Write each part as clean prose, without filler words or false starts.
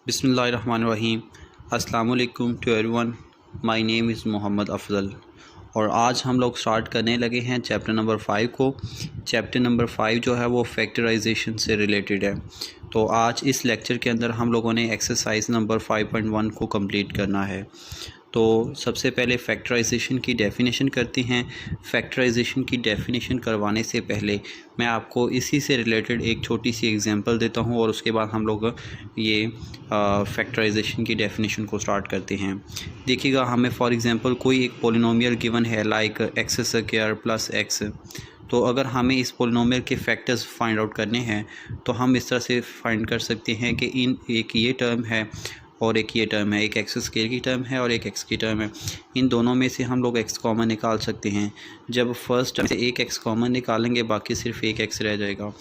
बिस्मिल्लाहिर्रहमानिर्रहीम। अस्सलाम वालेकुम to everyone. My name is Mohammad Afzal और आज हम लोग स्टार्ट करने लगे हैं चैप्टर नंबर 5 को। चैप्टर नंबर 5 जो है वो फैक्टराइजेशन से रिलेटेड है। तो आज इस लेक्चर के अंदर हम लोगों ने एक्सरसाइज नंबर 5.1 को कंप्लीट करना है। तो सबसे पहले फैक्टराइजेशन की डेफ़िनेशन करते हैं। फैक्टराइजेशन की डेफ़िनेशन करवाने से पहले मैं आपको इसी से रिलेटेड एक छोटी सी एग्जांपल देता हूं और उसके बाद हम लोग ये फैक्टराइजेशन की डेफ़िनेशन को स्टार्ट करते हैं। देखिएगा, हमें फॉर एग्जांपल कोई एक पॉलिनोमियल गिवन है like x square plus x. तो अगर हमें इस पॉलिनोमियल के फैक्टर्स फाइंड आउट करने हैं तो हम इस तरह से फाइंड कर सकते हैं कि एक ये टर्म है और एक ये टर्म है, एक एक्स स्क्वायर की टर्म है और एक एक्स की टर्म है। इन दोनों में से हम लोग एक्स कॉमन निकाल सकते हैं। जब फर्स्ट टर्म से एक एक्स कॉमन निकालेंगे बाकी सिर्फ एक एक्स रह जाएगा,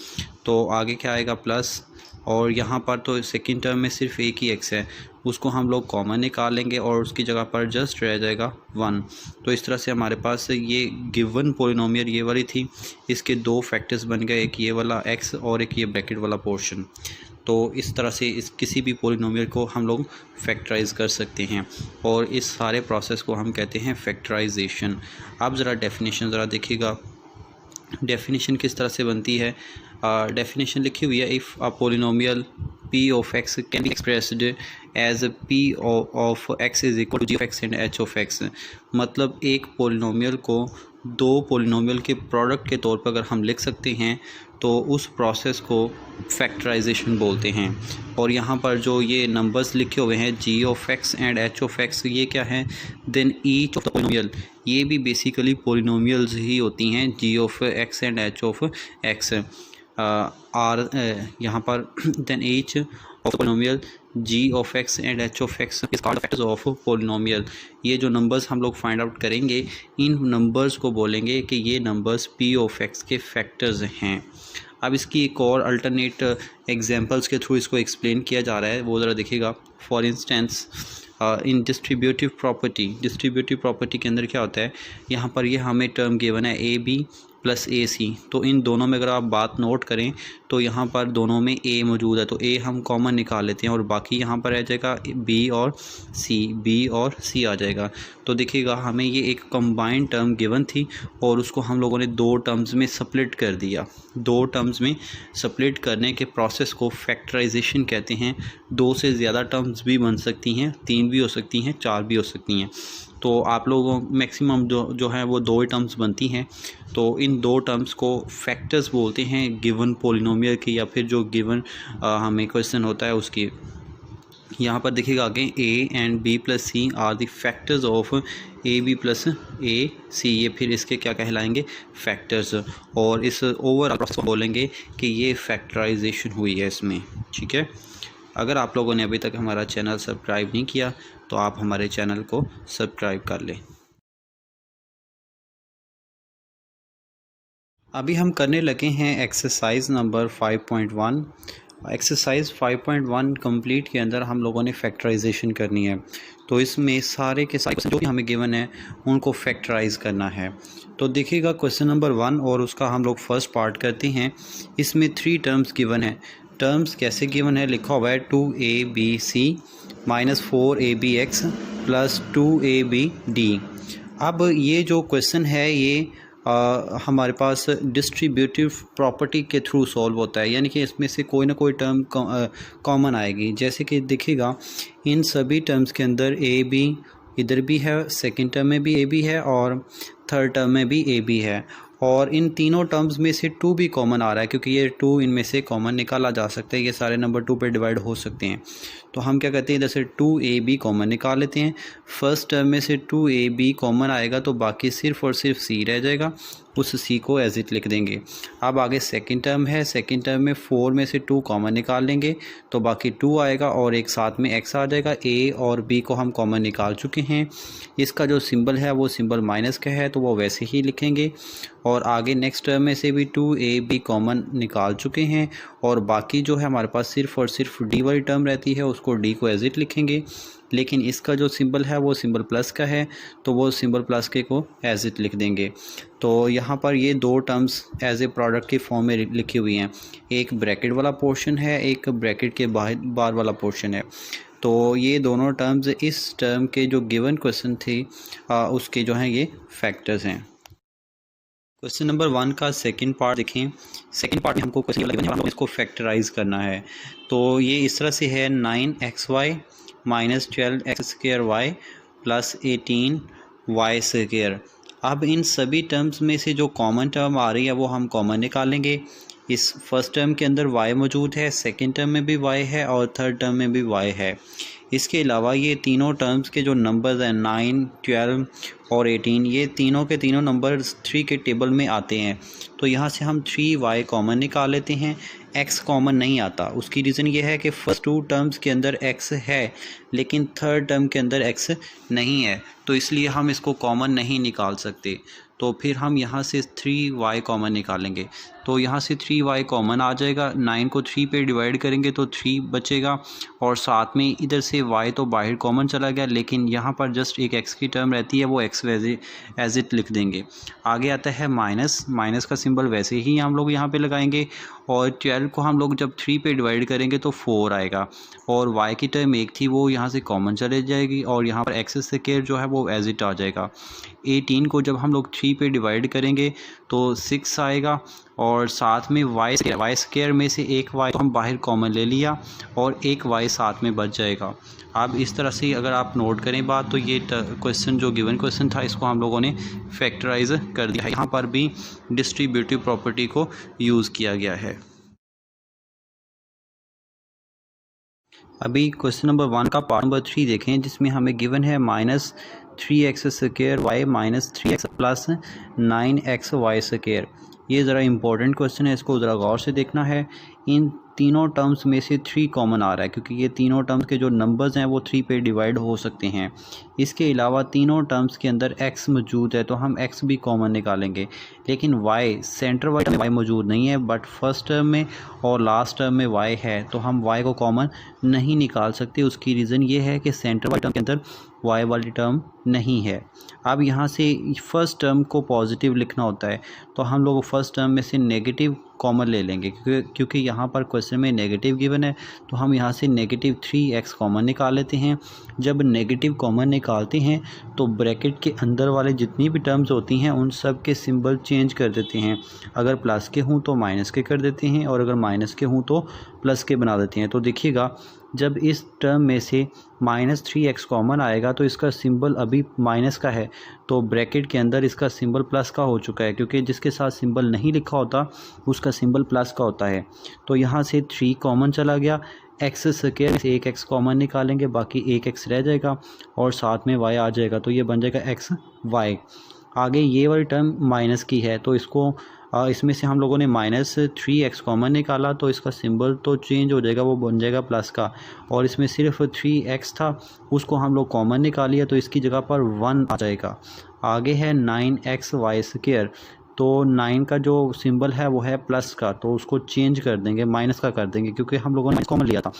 तो आगे क्या आएगा प्लस, और यहाँ पर तो सेकंड टर्म में सिर्फ एक ही एक्स है, उसको हम लोग कॉमन निकालेंगे और उसकी जगह पर जस्ट रह जाएगा 1। तो इस तरह से हमारे पास ये गिवन पॉलिनोमियल ये वाली थी, इसके दो फैक्टर्स बन गए, एक ये वाला एक्स और एक ये ब्रैकेट वाला पोर्शन। तो इस तरह से इस किसी भी पॉलिनोमियल को हम लोग फैक्टराइज़ कर सकते हैं और इस सारे प्रोसेस को हम कहते हैं फैक्टराइजेशन। आप ज़रा डेफिनेशन ज़रा देखिएगा, डेफिनेशन किस तरह से बनती है। डेफिनेशन लिखी हुई है, if a polynomial p of x can be expressed as p of x is equal to g of x and h of x। मतलब एक पॉलिनोमियल को दो पॉलिनोमियल के प्रोडक्ट के तौर पर अगर हम लिख सकते हैं तो उस प्रोसेस को फैक्टराइजेशन बोलते हैं। और यहाँ पर जो ये नंबर्स लिखे हुए हैं g of x and h of x, ये क्या है, then each of the polynomial, ये भी बेसिकली पॉलिनोमियल्स ही होती हैं, g of x and h of x are यहाँ पर then each of polynomial g of x and h of x is called factors of polynomial. ये जो numbers हम लोग फाइंड आउट करेंगे, इन नंबर्स को बोलेंगे कि ये नंबर्स p ऑफ x के फैक्टर्स हैं। अब इसकी एक और अल्टरनेट एग्जांपल्स के थ्रू इसको एक्सप्लेन किया जा रहा है, वो ज़रा देखिएगा। For instance in distributive property के अंदर क्या होता है, यहाँ पर ये हमें टर्म गिवन है ए बी प्लस ए सी। तो इन दोनों में अगर आप बात नोट करें तो यहाँ पर दोनों में ए मौजूद है, तो ए हम कॉमन निकाल लेते हैं और बाकी यहाँ पर रह जाएगा बी और सी आ जाएगा। तो देखिएगा, हमें ये एक कंबाइंड टर्म गिवन थी और उसको हम लोगों ने दो टर्म्स में स्प्लिट कर दिया। दो टर्म्स में स्प्लिट करने के प्रोसेस को फैक्टराइजेशन कहते हैं। दो से ज़्यादा टर्म्स भी बन सकती हैं, 3 भी हो सकती हैं, 4 भी हो सकती हैं। तो आप लोगों मैक्सिमम जो है वो 2 टर्म्स बनती हैं। तो इन 2 टर्म्स को फैक्टर्स बोलते हैं गिवन पॉलिनोमियल की, या फिर जो गिवन हमें क्वेश्चन होता है उसकी। यहाँ पर देखिएगा आगे A and B plus C are the factors of A B plus A C, ये फिर इसके क्या कहलाएंगे, फैक्टर्स। और इस ओवरऑल प्रोसेस को बोलेंगे कि ये फैक्टराइजेशन हुई है इसमें, ठीक है। अगर आप लोगों ने अभी तक हमारा चैनल सब्सक्राइब नहीं किया तो आप हमारे चैनल को सब्सक्राइब कर लें। अभी हम करने लगे हैं एक्सरसाइज नंबर 5.1। एक्सरसाइज 5.1 कंप्लीट के अंदर हम लोगों ने फैक्टराइजेशन करनी है। तो इसमें सारे के सारे जो भी हमें गिवन है उनको फैक्टराइज करना है। तो देखिएगा क्वेश्चन नंबर 1 और उसका हम लोग फर्स्ट पार्ट करते हैं। इसमें 3 टर्म्स गिवन है। टर्म्स कैसे गिवन है, लिखा हुआ है 2abc minus 4abx plus 2abd। अब ये जो क्वेश्चन है ये हमारे पास डिस्ट्रीब्यूटिव प्रॉपर्टी के थ्रू सॉल्व होता है, यानी कि इसमें से कोई ना कोई टर्म कॉमन आएगी। जैसे कि देखिएगा, इन सभी टर्म्स के अंदर ए बी इधर भी है, सेकंड टर्म में भी ए बी है और थर्ड टर्म में भी ए बी है, और इन तीनों टर्म्स में से 2 भी कॉमन आ रहा है, क्योंकि ये 2 इनमें से कॉमन निकाला जा सकता है। ये सारे नंबर 2 पे डिवाइड हो सकते हैं। तो हम क्या कहते हैं, जैसे 2ab कॉमन निकाल लेते हैं। फर्स्ट टर्म में से 2ab कॉमन आएगा तो बाकी सिर्फ और सिर्फ c रह जाएगा, उस c को एज इट लिख देंगे। अब आगे सेकंड टर्म है, सेकंड टर्म में 4 में से 2 कॉमन निकाल लेंगे तो बाकी 2 आएगा और एक साथ में x आ जाएगा। a और b को हम कॉमन निकाल चुके हैं। इसका जो सिंबल है वो सिंबल माइनस का है, तो वो वैसे ही लिखेंगे। और आगे नेक्स्ट टर्म में से भी 2ab कॉमन निकाल चुके हैं और बाकी जो है हमारे पास सिर्फ और सिर्फ d वाली टर्म रहती है, उसको d को एज इट लिखेंगे। लेकिन इसका जो सिंबल है वो सिंबल प्लस का है, तो वो सिंबल प्लस के को एज इट लिख देंगे। तो यहाँ पर ये दो टर्म्स एज ए प्रोडक्ट की फॉर्म में लिखी हुई हैं, एक ब्रैकेट वाला पोर्शन है, एक ब्रैकेट के बाहर वाला पोर्शन है। तो ये दोनों टर्म्स इस टर्म के जो गिवन क्वेश्चन थे उसके जो हैं ये फैक्टर्स हैं। क्वेश्चन नंबर 1 का सेकंड पार्ट देखें। सेकंड पार्ट में हमको क्वेश्चन गिवन है, हम लोग इसको फैक्टराइज करना है। तो ये इस तरह से है 9xy minus 12x² y plus 18y square. अब इन सभी टर्म्स में से जो कॉमन टर्म आ रही है वो हम कॉमन निकालेंगे। इस फर्स्ट टर्म के अंदर y मौजूद है, सेकंड टर्म में भी y है और थर्ड टर्म में भी y है। इसके अलावा ये तीनों टर्म्स के जो नंबर्स हैं 9, 12 और 18, ये तीनों के तीनों नंबर 3 के टेबल में आते हैं। तो यहाँ से हम 3y कॉमन निकाल लेते हैं। x कॉमन नहीं आता, उसकी रीज़न ये है कि फर्स्ट टू टर्म्स के अंदर x है लेकिन थर्ड टर्म के अंदर x नहीं है, तो इसलिए हम इसको कॉमन नहीं निकाल सकते। तो फिर हम यहाँ से 3y कॉमन निकालेंगे। तो यहाँ से 3y कॉमन आ जाएगा, 9 को 3 पे डिवाइड करेंगे तो 3 बचेगा और साथ में इधर से y तो बाहर कॉमन चला गया, लेकिन यहाँ पर जस्ट एक x की टर्म रहती है, वो x एज इट लिख देंगे। आगे आता है माइनस, माइनस का सिंबल वैसे ही हम लोग यहाँ पे लगाएंगे और 12 को हम लोग जब 3 पे डिवाइड करेंगे तो 4 आएगा और y की टर्म एक थी वो यहाँ से कॉमन चले जाएगी और यहाँ पर x स्क्वायर जो है वो एज इट आ जाएगा। 18 को जब हम लोग 3 पे डिवाइड करेंगे तो 6 आएगा और साथ में y स्क्वायर में से एक y तो हम बाहर कॉमन ले लिया और एक y साथ में बच जाएगा। अब इस तरह से अगर आप नोट करें बात, तो ये क्वेश्चन जो गिवन क्वेश्चन था इसको हम लोगों ने फैक्टराइज कर दिया है। यहाँ पर भी डिस्ट्रीब्यूटिव प्रॉपर्टी को यूज़ किया गया है। अभी क्वेश्चन नंबर 1 का पार्ट नंबर 3 देखें, जिसमें हमें गिवन है minus 3x square Y minus 3x plus 9xy square. ये ज़रा इम्पोर्टेंट क्वेश्चन है, इसको ज़रा गौर से देखना है। इन तीनों टर्म्स में से 3 कॉमन आ रहा है क्योंकि ये तीनों टर्म्स के जो नंबर्स हैं वो 3 पे डिवाइड हो सकते हैं। इसके अलावा तीनों टर्म्स के अंदर x मौजूद है तो हम x भी कॉमन निकालेंगे, लेकिन y सेंटर वाइड में y मौजूद नहीं है, बट फर्स्ट टर्म में और लास्ट टर्म में y है, तो हम y को कॉमन नहीं निकाल सकते। उसकी रीज़न ये है कि सेंटर वाइड टर्म के अंदर y वाली टर्म नहीं है। अब यहाँ से फर्स्ट टर्म को पॉजिटिव लिखना होता है तो हम लोग फर्स्ट टर्म में से नेगेटिव कॉमन ले लेंगे क्योंकि यहाँ पर क्वेश्चन में नेगेटिव गिवन है, तो हम यहाँ से नेगेटिव 3x कॉमन निकाल लेते हैं। जब नेगेटिव कॉमन निकालते हैं तो ब्रैकेट के अंदर वाले जितनी भी टर्म्स होती हैं उन सब के सिंबल चेंज कर देते हैं। अगर प्लस के हों तो माइनस के कर देते हैं और अगर माइनस के हों तो प्लस के बना देते हैं। तो देखिएगा जब इस टर्म में से माइनस 3x कॉमन आएगा तो इसका सिंबल अभी माइनस का है, तो ब्रैकेट के अंदर इसका सिंबल प्लस का हो चुका है क्योंकि जिसके साथ सिंबल नहीं लिखा होता उसका सिंबल प्लस का होता है। तो यहाँ से 3 कॉमन चला गया, x स्क्वायर से एक x कॉमन निकालेंगे, बाकी एक x रह जाएगा और साथ में y आ जाएगा, तो ये बन जाएगा x y। आगे ये वाली टर्म माइनस की है तो इसको इसमें से हम लोगों ने माइनस 3x कॉमन निकाला तो इसका सिंबल तो चेंज हो जाएगा, वो बन जाएगा प्लस का। और इसमें सिर्फ 3x था उसको हम लोग कॉमन निकालिए तो इसकी जगह पर 1 आ जाएगा। आगे है 9xy स्क्वायर, तो 9 का जो सिंबल है वो है प्लस का, तो उसको चेंज कर देंगे, माइनस का कर देंगे क्योंकि हम लोगों ने कॉमन लिया था।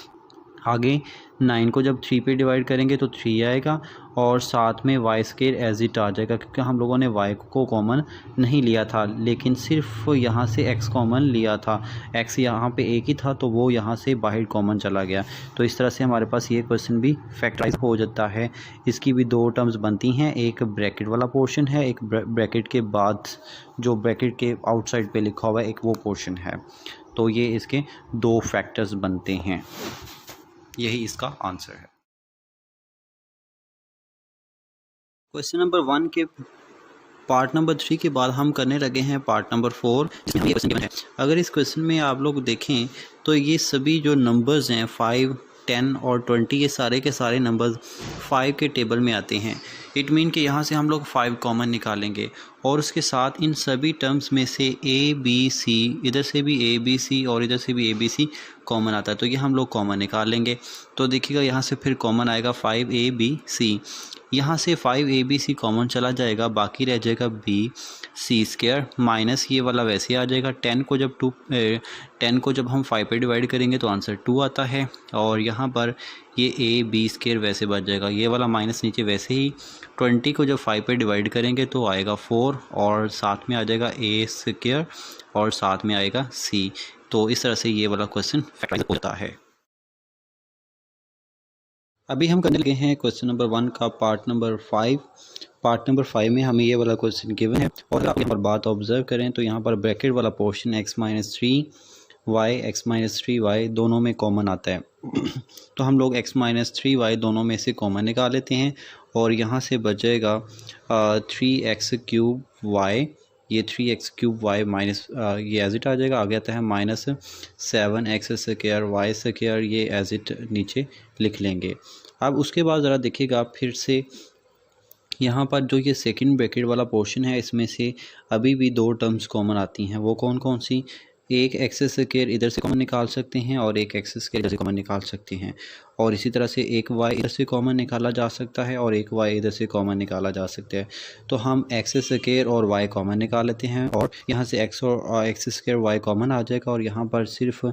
आगे 9 को जब 3 पे डिवाइड करेंगे तो 3 आएगा और साथ में y स्क्वायर एज इट आ जाएगा क्योंकि हम लोगों ने y को कॉमन नहीं लिया था लेकिन सिर्फ यहाँ से x कॉमन लिया था। x यहाँ पे एक ही था तो वो यहाँ से बाहर कॉमन चला गया। तो इस तरह से हमारे पास ये क्वेश्चन भी फैक्टराइज हो जाता है। इसकी भी 2 टर्म्स बनती हैं, एक ब्रैकेट वाला पोर्शन है, एक ब्रैकेट के बाद जो ब्रैकेट के आउटसाइड पे लिखा हुआ है एक वो पोर्शन है। तो ये इसके 2 फैक्टर्स बनते हैं, यही इसका आंसर है। क्वेश्चन नंबर 1 के पार्ट नंबर 3 के बाद हम करने लगे हैं पार्ट नंबर 4, जिसमें ये क्वेश्चन गिवन है। अगर इस क्वेश्चन में आप लोग देखें तो ये सभी जो नंबर्स हैं 5, 10 और 20, ये सारे के सारे नंबर्स 5 के टेबल में आते हैं। इट मीन कि यहाँ से हम लोग 5 कॉमन निकालेंगे और उसके साथ इन सभी टर्म्स में से ए बी सी, इधर से भी ए बी सी और इधर से भी ए बी सी कॉमन आता है, तो ये हम लोग कॉमन निकाल लेंगे। तो देखिएगा यहाँ से फिर कॉमन आएगा 5 ए बी सी। यहाँ से 5abc कॉमन चला जाएगा, बाकी रह जाएगा bc² माइनस ये वाला वैसे आ जाएगा। 10 को जब हम 5 पे डिवाइड करेंगे तो आंसर 2 आता है, और यहाँ पर ये ab² वैसे बच जाएगा, ये वाला माइनस नीचे वैसे ही। 20 को जब 5 पे डिवाइड करेंगे तो आएगा 4, और साथ में आ जाएगा a² और साथ में आएगा c। तो इस तरह से ये वाला क्वेश्चन फैक्टराइज होता है। अभी हम करने लगे हैं क्वेश्चन नंबर 1 का पार्ट नंबर 5। पार्ट नंबर 5 में हमें ये वाला क्वेश्चन गिवन है, और अगर आप यहाँ पर बात ऑब्जर्व करें तो यहाँ पर ब्रैकेट वाला पोर्शन x-3y x-3y दोनों में कॉमन आता है। तो हम लोग x-3y दोनों में से कॉमन निकाल लेते हैं, और यहाँ से बचेगा 3x³ ये 3x³ माइनस ये एज इट आ जाएगा। आगे आता है माइनस 7x² ये एज इट नीचे लिख लेंगे। अब उसके बाद ज़रा देखिएगा फिर से यहाँ पर जो ये सेकंड ब्रैकेट वाला पोर्शन है, इसमें से अभी भी 2 टर्म्स कॉमन आती हैं। वो कौन कौन सी? एक x² इधर से कॉमन निकाल सकते हैं और एक x² इधर से कॉमन निकाल सकते हैं, और इसी तरह से एक y इधर से कॉमन निकाला जा सकता है और एक y इधर से कॉमन निकाला जा सकता है। तो हम x² और y कॉमन निकाल लेते हैं, और यहाँ से x और x² y कॉमन आ जाएगा, और यहाँ पर सिर्फ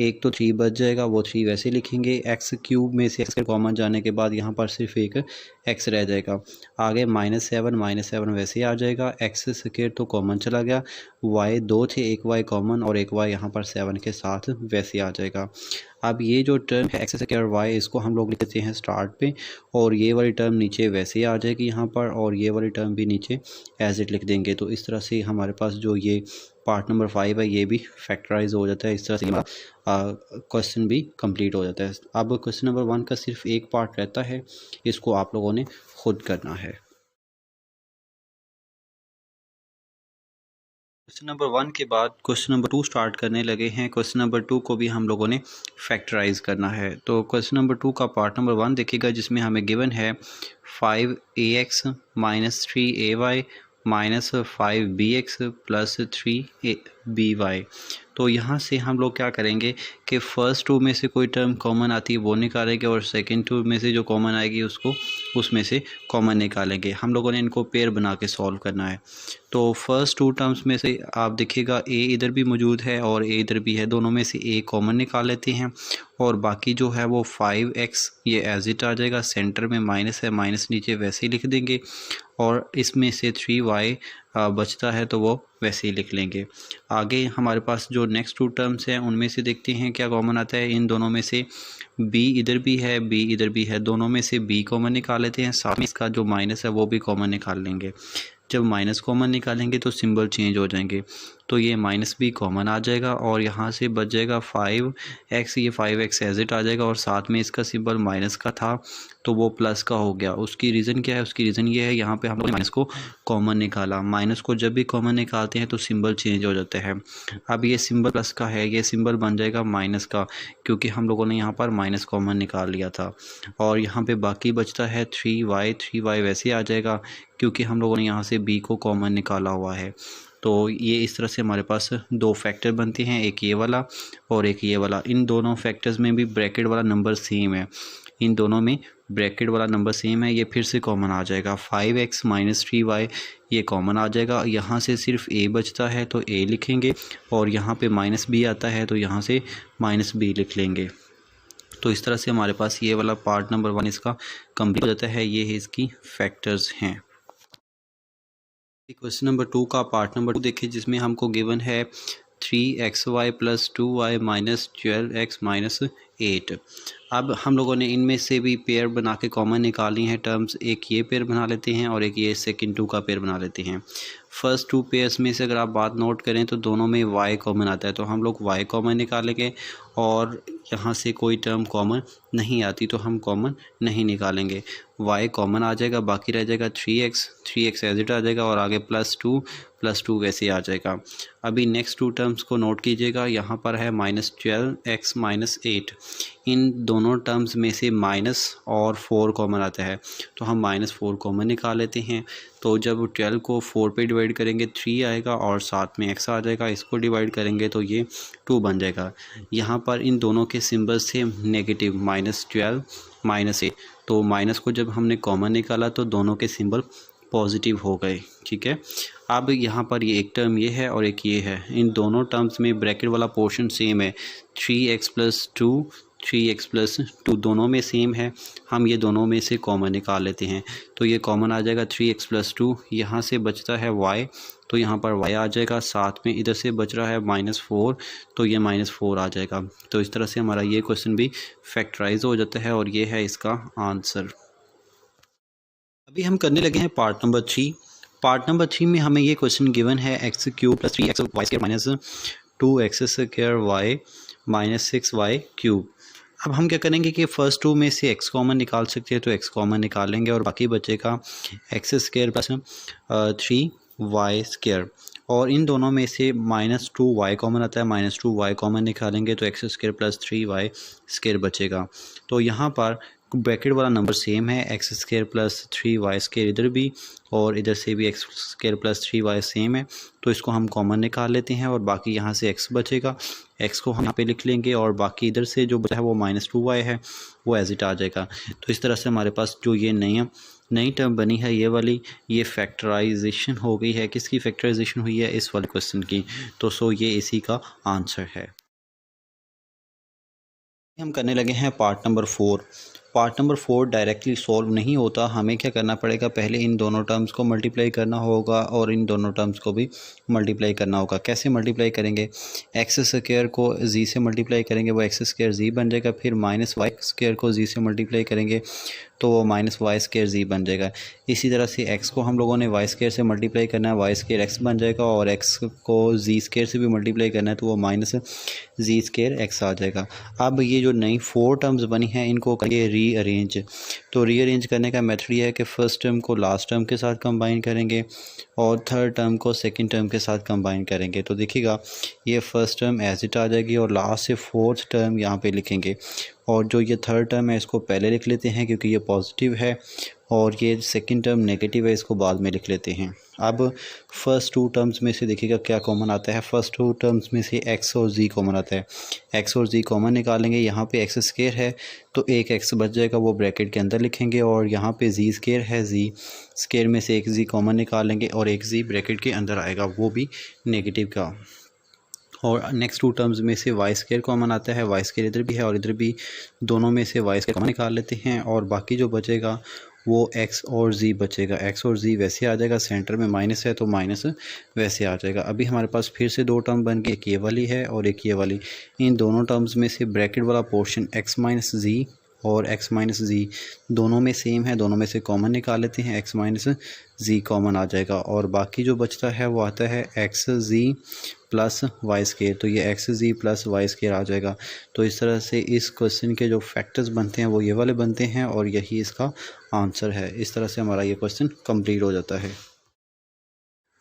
एक तो 3 बच जाएगा, वो 3 वैसे लिखेंगे। x³ में से x कॉमन जाने के बाद यहाँ पर सिर्फ एक x रह जाएगा। आगे -7 वैसे आ जाएगा। x² तो कॉमन चला गया, y 2 थे, एक y कॉमन और एक y यहाँ पर 7 के साथ वैसे आ जाएगा। अब ये जो टर्म है x² और y, इसको हम लोग लिखते हैं स्टार्ट पे, और ये वाली टर्म नीचे वैसे आ जाएगी यहाँ पर, और ये वाली टर्म भी नीचे एज इट लिख देंगे। तो इस तरह से हमारे पास जो ये पार्ट नंबर 5 है ये भी फैक्टराइज हो जाता है। इस तरह से हमारा क्वेश्चन भी कंप्लीट हो जाता है। अब क्वेश्चन नंबर 1 का सिर्फ एक पार्ट रहता है, इसको आप लोगों ने खुद करना है। क्वेश्चन नंबर 1 के बाद क्वेश्चन नंबर 2 स्टार्ट करने लगे हैं। क्वेश्चन नंबर 2 को भी हम लोगों ने फैक्टराइज करना है। तो क्वेश्चन नंबर 2 का पार्ट नंबर 1 देखिएगा, जिसमें हमें गिवन है 5ax minus 3ay minus 5bx plus 3by। तो यहाँ से हम लोग क्या करेंगे कि फ़र्स्ट 2 में से कोई टर्म कॉमन आती है वो निकालेंगे, और सेकंड 2 में से जो कॉमन आएगी उसको उसमें से कॉमन निकालेंगे। हम लोगों ने इनको पेयर बना के सॉल्व करना है। तो फर्स्ट 2 टर्म्स में से आप देखिएगा a इधर भी मौजूद है और a इधर भी है, दोनों में से a कॉमन निकाल लेते हैं, और बाकी जो है वो 5x ये एज इट आ जाएगा। सेंटर में माइनस है, माइनस नीचे वैसे ही लिख देंगे, और इसमें से 3y बचता है तो वो वैसे ही लिख लेंगे। आगे हमारे पास जो नेक्स्ट 2 टर्म्स हैं उनमें से देखते हैं क्या कॉमन आता है। इन दोनों में से b इधर भी है, b इधर भी है, दोनों में से b कॉमन निकाल लेते हैं, साथ में इसका जो माइनस है वो भी कॉमन निकाल लेंगे। जब माइनस कॉमन निकालेंगे तो सिंबल चेंज हो जाएंगे, तो ये माइनस भी कॉमन आ जाएगा, और यहाँ से बच जाएगा 5x, ये 5x एज इट आ जाएगा, और साथ में इसका सिंबल माइनस का था तो वो प्लस का हो गया। उसकी रीज़न क्या है? उसकी रीज़न ये है, यहाँ पे हम लोग माइनस को कॉमन निकाला। माइनस को जब भी कॉमन निकालते हैं तो सिंबल चेंज हो जाता है। अब ये सिंबल प्लस का है, ये सिंबल बन जाएगा माइनस का, क्योंकि हम लोगों ने यहाँ पर माइनस कॉमन निकाल लिया था। और यहाँ पे बाकी बचता है 3y वैसे आ जाएगा, क्योंकि हम लोगों ने यहाँ से b को कॉमन निकाला हुआ है। तो ये इस तरह से हमारे पास 2 फैक्टर बनते हैं, एक ये वाला और एक ये वाला। इन दोनों फैक्टर्स में भी ब्रैकेट वाला नंबर सेम है, इन दोनों में ब्रैकेट वाला नंबर सेम है। ये फिर से कॉमन आ जाएगा, 5x माइनस 3y ये कॉमन आ जाएगा। यहाँ से सिर्फ a बचता है तो a लिखेंगे, और यहाँ पे माइनस b आता है तो यहाँ से माइनस b लिख लेंगे। तो इस तरह से हमारे पास ये वाला पार्ट नंबर 1 इसका कंप्लीट हो जाता है। ये इसकी फैक्टर्स हैं। क्वेश्चन नंबर 2 का पार्ट नंबर 2 देखिए, जिसमें हमको गिवन है 3xy plus 2y minus 12x minus 8। अब हम लोगों ने इनमें से भी पेयर बना के कॉमन निकाली हैं टर्म्स। एक ये पेयर बना लेते हैं और एक ये सेकंड 2 का पेयर बना लेते हैं। फर्स्ट 2 पेयर्स में से अगर आप बात नोट करें तो दोनों में y कॉमन आता है, तो हम लोग y कॉमन निकालेंगे, और यहाँ से कोई टर्म कॉमन नहीं आती तो हम कॉमन नहीं निकालेंगे। y कॉमन आ जाएगा, बाकी रह जाएगा 3x एज इट आ जाएगा, और आगे प्लस टू वैसे आ जाएगा। अभी नेक्स्ट 2 टर्म्स को नोट कीजिएगा। यहाँ पर है -12x माइनस 8, इन दोनों टर्म्स में से माइनस और 4 कॉमन आता है, तो हम -4 कॉमन निकाल लेते हैं। तो जब 12 को 4 पे डिवाइड करेंगे 3 आएगा और साथ में x आ जाएगा, इसको डिवाइड करेंगे तो ये 2 बन जाएगा। यहाँ पर इन दोनों के सिंबल्स थे नेगेटिव, -12 -8, तो माइनस को जब हमने कॉमन निकाला तो दोनों के सिंबल पॉजिटिव हो गए। ठीक है, अब यहाँ पर ये एक टर्म ये है और एक ये है, इन दोनों टर्म्स में ब्रैकेट वाला पोर्शन सेम है, 3x + 2 3x + 2 दोनों में सेम है। हम ये दोनों में से कॉमन निकाल लेते हैं, तो ये कॉमन आ जाएगा 3x + 2, यहाँ से बचता है y, तो यहाँ पर y आ जाएगा, साथ में इधर से बच रहा है -4, तो ये -4 आ जाएगा। तो इस तरह से हमारा ये क्वेश्चन भी फैक्टराइज हो जाता है और ये है इसका आंसर। अभी हम करने लगे हैं पार्ट नंबर 3। पार्ट नंबर 3 में हमें ये क्वेश्चन गिवन है x³ + 3xy² - 2x² y - 6y³। अब हम क्या करेंगे कि फर्स्ट 2 में से x कॉमन निकाल सकते हैं, तो x कॉमन निकाल लेंगे और बाकी बचेगा x² + 3y², और इन दोनों में से -2y कॉमन आता है, -2y कॉमन निकालेंगे तो x² + 3y² बचेगा। तो यहाँ पर ब्रैकेट वाला नंबर सेम है, x² + 3y² इधर भी और इधर से भी x² + 3y सेम है, तो इसको हम कॉमन निकाल लेते हैं और बाकी यहाँ से x बचेगा, x को हम यहाँ पे लिख लेंगे और बाकी इधर से जो बचा है वो -2y है, वो एज इट आ जाएगा। तो इस तरह से हमारे पास जो ये नई टर्म बनी है ये वाली, ये फैक्टराइजेशन हो गई है। किसकी फैक्टराइजेशन हुई है? इस वाले क्वेश्चन की। तो सो ये इसी का आंसर है। हम करने लगे हैं part number 4। Part number 4 directly solve नहीं होता, हमें क्या करना पड़ेगा, पहले इन दोनों टर्म्स को मल्टीप्लाई करना होगा और इन दोनों टर्म्स को भी मल्टीप्लाई करना होगा। कैसे मल्टीप्लाई करेंगे? x² को z से मल्टीप्लाई करेंगे, वो x² z बन जाएगा, फिर -y² को z से मल्टीप्लाई करेंगे तो वो -y² z बन जाएगा। इसी तरह से x को हम लोगों ने y² से मल्टीप्लाई करना है, y² x बन जाएगा, और x को z² से भी मल्टीप्लाई करना है तो वो -z² x आ जाएगा। अब ये जो नई 4 टर्म्स बनी हैं इनको करिए रीअरेंज। तो रीअरेंज करने का मेथड ये है कि फ़र्स्ट टर्म को लास्ट टर्म के साथ कंबाइन करेंगे और थर्ड टर्म को सेकंड टर्म के साथ कंबाइन करेंगे। तो देखिएगा ये फर्स्ट टर्म एज इट आ जाएगी और लास्ट से फोर्थ टर्म यहाँ पे लिखेंगे, और जो ये थर्ड टर्म है इसको पहले लिख लेते हैं क्योंकि ये पॉजिटिव है, और ये सेकंड टर्म नेगेटिव है, इसको बाद में लिख लेते हैं। अब फर्स्ट 2 टर्म्स में से देखिएगा क्या कॉमन आता है। फर्स्ट 2 टर्म्स में से x और z कॉमन आता है, x और z कॉमन निकालेंगे, यहाँ पे x² है तो एक x बच जाएगा, वो ब्रैकेट के अंदर लिखेंगे, और यहाँ पे z² है, z² में से एक z कॉमन निकालेंगे और एक z ब्रैकेट के अंदर आएगा, वो भी नेगेटिव का। और नेक्स्ट 2 टर्म्स में से y² कॉमन आता है, y² इधर भी है और इधर भी, दोनों में से y² कॉमन निकाल लेते हैं और बाकी जो बचेगा वो x और z बचेगा। x और z वैसे आ जाएगा, सेंटर में माइनस है तो माइनस वैसे आ जाएगा। अभी हमारे पास फिर से 2 टर्म बन गई, एक ये वाली है और एक ये वाली। इन दोनों टर्म्स में से ब्रैकेट वाला पोर्शन x - z और x - z दोनों में सेम है, दोनों में से कॉमन निकाल लेते हैं, x - z कॉमन आ जाएगा, और बाकी जो बचता है वो आता है xz + y², तो ये xz + y² आ जाएगा। तो इस तरह से इस क्वेश्चन के जो फैक्टर्स बनते हैं वो ये वाले बनते हैं और यही इसका आंसर है। इस तरह से हमारा ये क्वेश्चन कंप्लीट हो जाता है।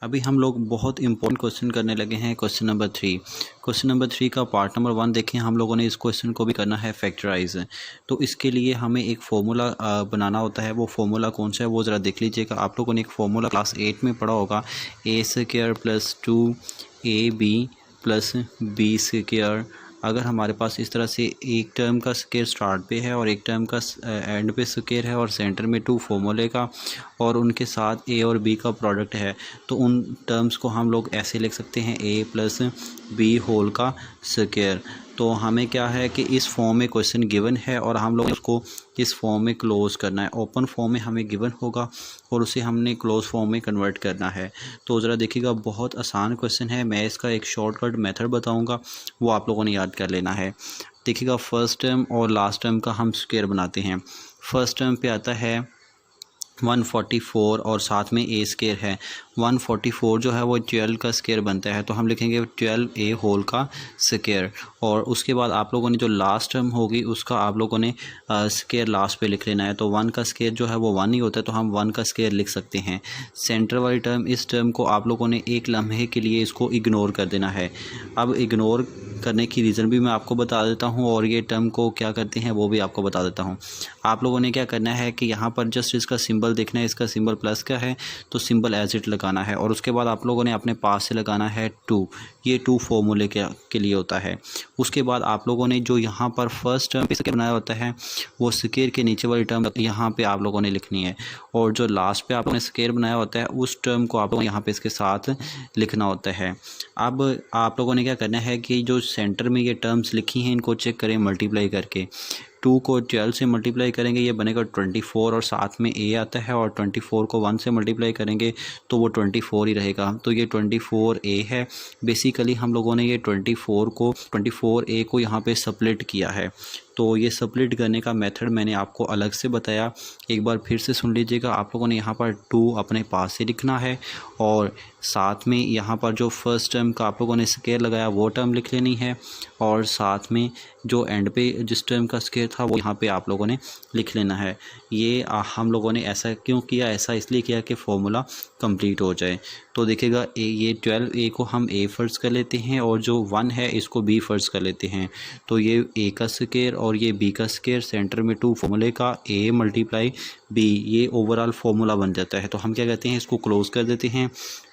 अभी हम लोग बहुत इंपॉर्टेंट क्वेश्चन करने लगे हैं, क्वेश्चन नंबर 3। क्वेश्चन नंबर 3 का पार्ट नंबर 1 देखें, हम लोगों ने इस क्वेश्चन को भी करना है फैक्टराइज। तो इसके लिए हमें एक फार्मूला बनाना होता है। वो फार्मूला कौन सा है वो ज़रा देख लीजिएगा। आप लोगों ने एक फार्मूला क्लास 8 में पढ़ा होगा, a² + 2ab + b²। अगर हमारे पास इस तरह से एक टर्म का स्क्वायर स्टार्ट पे है और एक टर्म का एंड पे स्क्वायर है और सेंटर में 2 फॉर्मूले का और उनके साथ a और b का प्रोडक्ट है, तो उन टर्म्स को हम लोग ऐसे लिख सकते हैं a + b होल का स्क्वायर। तो हमें क्या है कि इस फॉर्म में क्वेश्चन गिवन है और हम लोग उसको इस फॉर्म में क्लोज करना है। ओपन फॉर्म में हमें गिवन होगा और उसे हमने क्लोज फॉर्म में कन्वर्ट करना है। तो ज़रा देखिएगा, बहुत आसान क्वेश्चन है। मैं इसका एक शॉर्टकट मेथड बताऊंगा, वो आप लोगों ने याद कर लेना है। देखिएगा, फर्स्ट टर्म और लास्ट टर्म का हम स्क्वायर बनाते हैं। फर्स्ट टर्म पे आता है 144 और साथ में a² है। 144 जो है वो 12 का स्क्वायर बनता है, तो हम लिखेंगे 12a होल का स्क्वायर। और उसके बाद आप लोगों ने जो लास्ट टर्म होगी उसका आप लोगों ने स्क्वायर लास्ट पे लिख लेना है। तो 1 का स्क्वायर जो है वो 1 ही होता है, तो हम 1 का स्क्वायर लिख सकते हैं। सेंटर वाली टर्म, इस टर्म को आप लोगों ने एक लम्हे के लिए इसको इग्नोर कर देना है। अब इग्नोर करने की रीज़न भी मैं आपको बता देता हूँ और ये टर्म को क्या करते हैं वो भी आपको बता देता हूँ। आप लोगों ने क्या करना है कि यहाँ पर जस्ट इसका सिंबल देखना है, इसका सिंबल प्लस का है तो सिंबल एज इट लगाना है और उसके बाद आप लोगों ने अपने पास से लगाना है 2। ये 2 फॉर्मूले के लिए होता है। उसके बाद आप लोगों ने जो यहाँ पर फर्स्ट टर्म पे बनाया होता है वो स्क्वायर के नीचे वाली टर्म यहाँ पे आप लोगों ने लिखनी है और जो लास्ट पे आप लोगों ने स्क्वायर बनाया होता है उस टर्म को आप लोगों ने यहाँ पे इसके साथ लिखना होता है। अब आप लोगों ने क्या करना है कि जो सेंटर में ये टर्म्स लिखी हैं इनको चेक करें मल्टीप्लाई करके। 2 को 12 से मल्टीप्लाई करेंगे ये बनेगा 24 और साथ में a आता है और 24 को 1 से मल्टीप्लाई करेंगे तो वो 24 ही रहेगा। तो ये 24a है। बेसिकली हम लोगों ने ये 24a को यहाँ पे स्प्लिट किया है। तो ये स्प्लिट करने का मेथड मैंने आपको अलग से बताया, एक बार फिर से सुन लीजिएगा। आप लोगों ने यहाँ पर 2 अपने पास से लिखना है और साथ में यहाँ पर जो फर्स्ट टर्म का आप लोगों ने स्क्वायर लगाया वो टर्म लिख लेनी है और साथ में जो एंड पे जिस टर्म का स्क्वायर था वो यहाँ पे आप लोगों ने लिख लेना है। ये हम लोगों ने ऐसा क्यों किया, ऐसा इसलिए किया कि फॉर्मूला कंप्लीट हो जाए। तो देखिएगा ये 12a को हम a फ़र्ज़ कर लेते हैं और जो 1 है इसको b फ़र्ज़ कर लेते हैं। तो ये a का स्क्वायर और ये b का स्क्वायर, सेंटर में 2 फॉर्मूले का a मल्टीप्लाई b, ये ओवरऑल फार्मूला बन जाता है। तो हम क्या कहते हैं, इसको क्लोज़ कर देते हैं।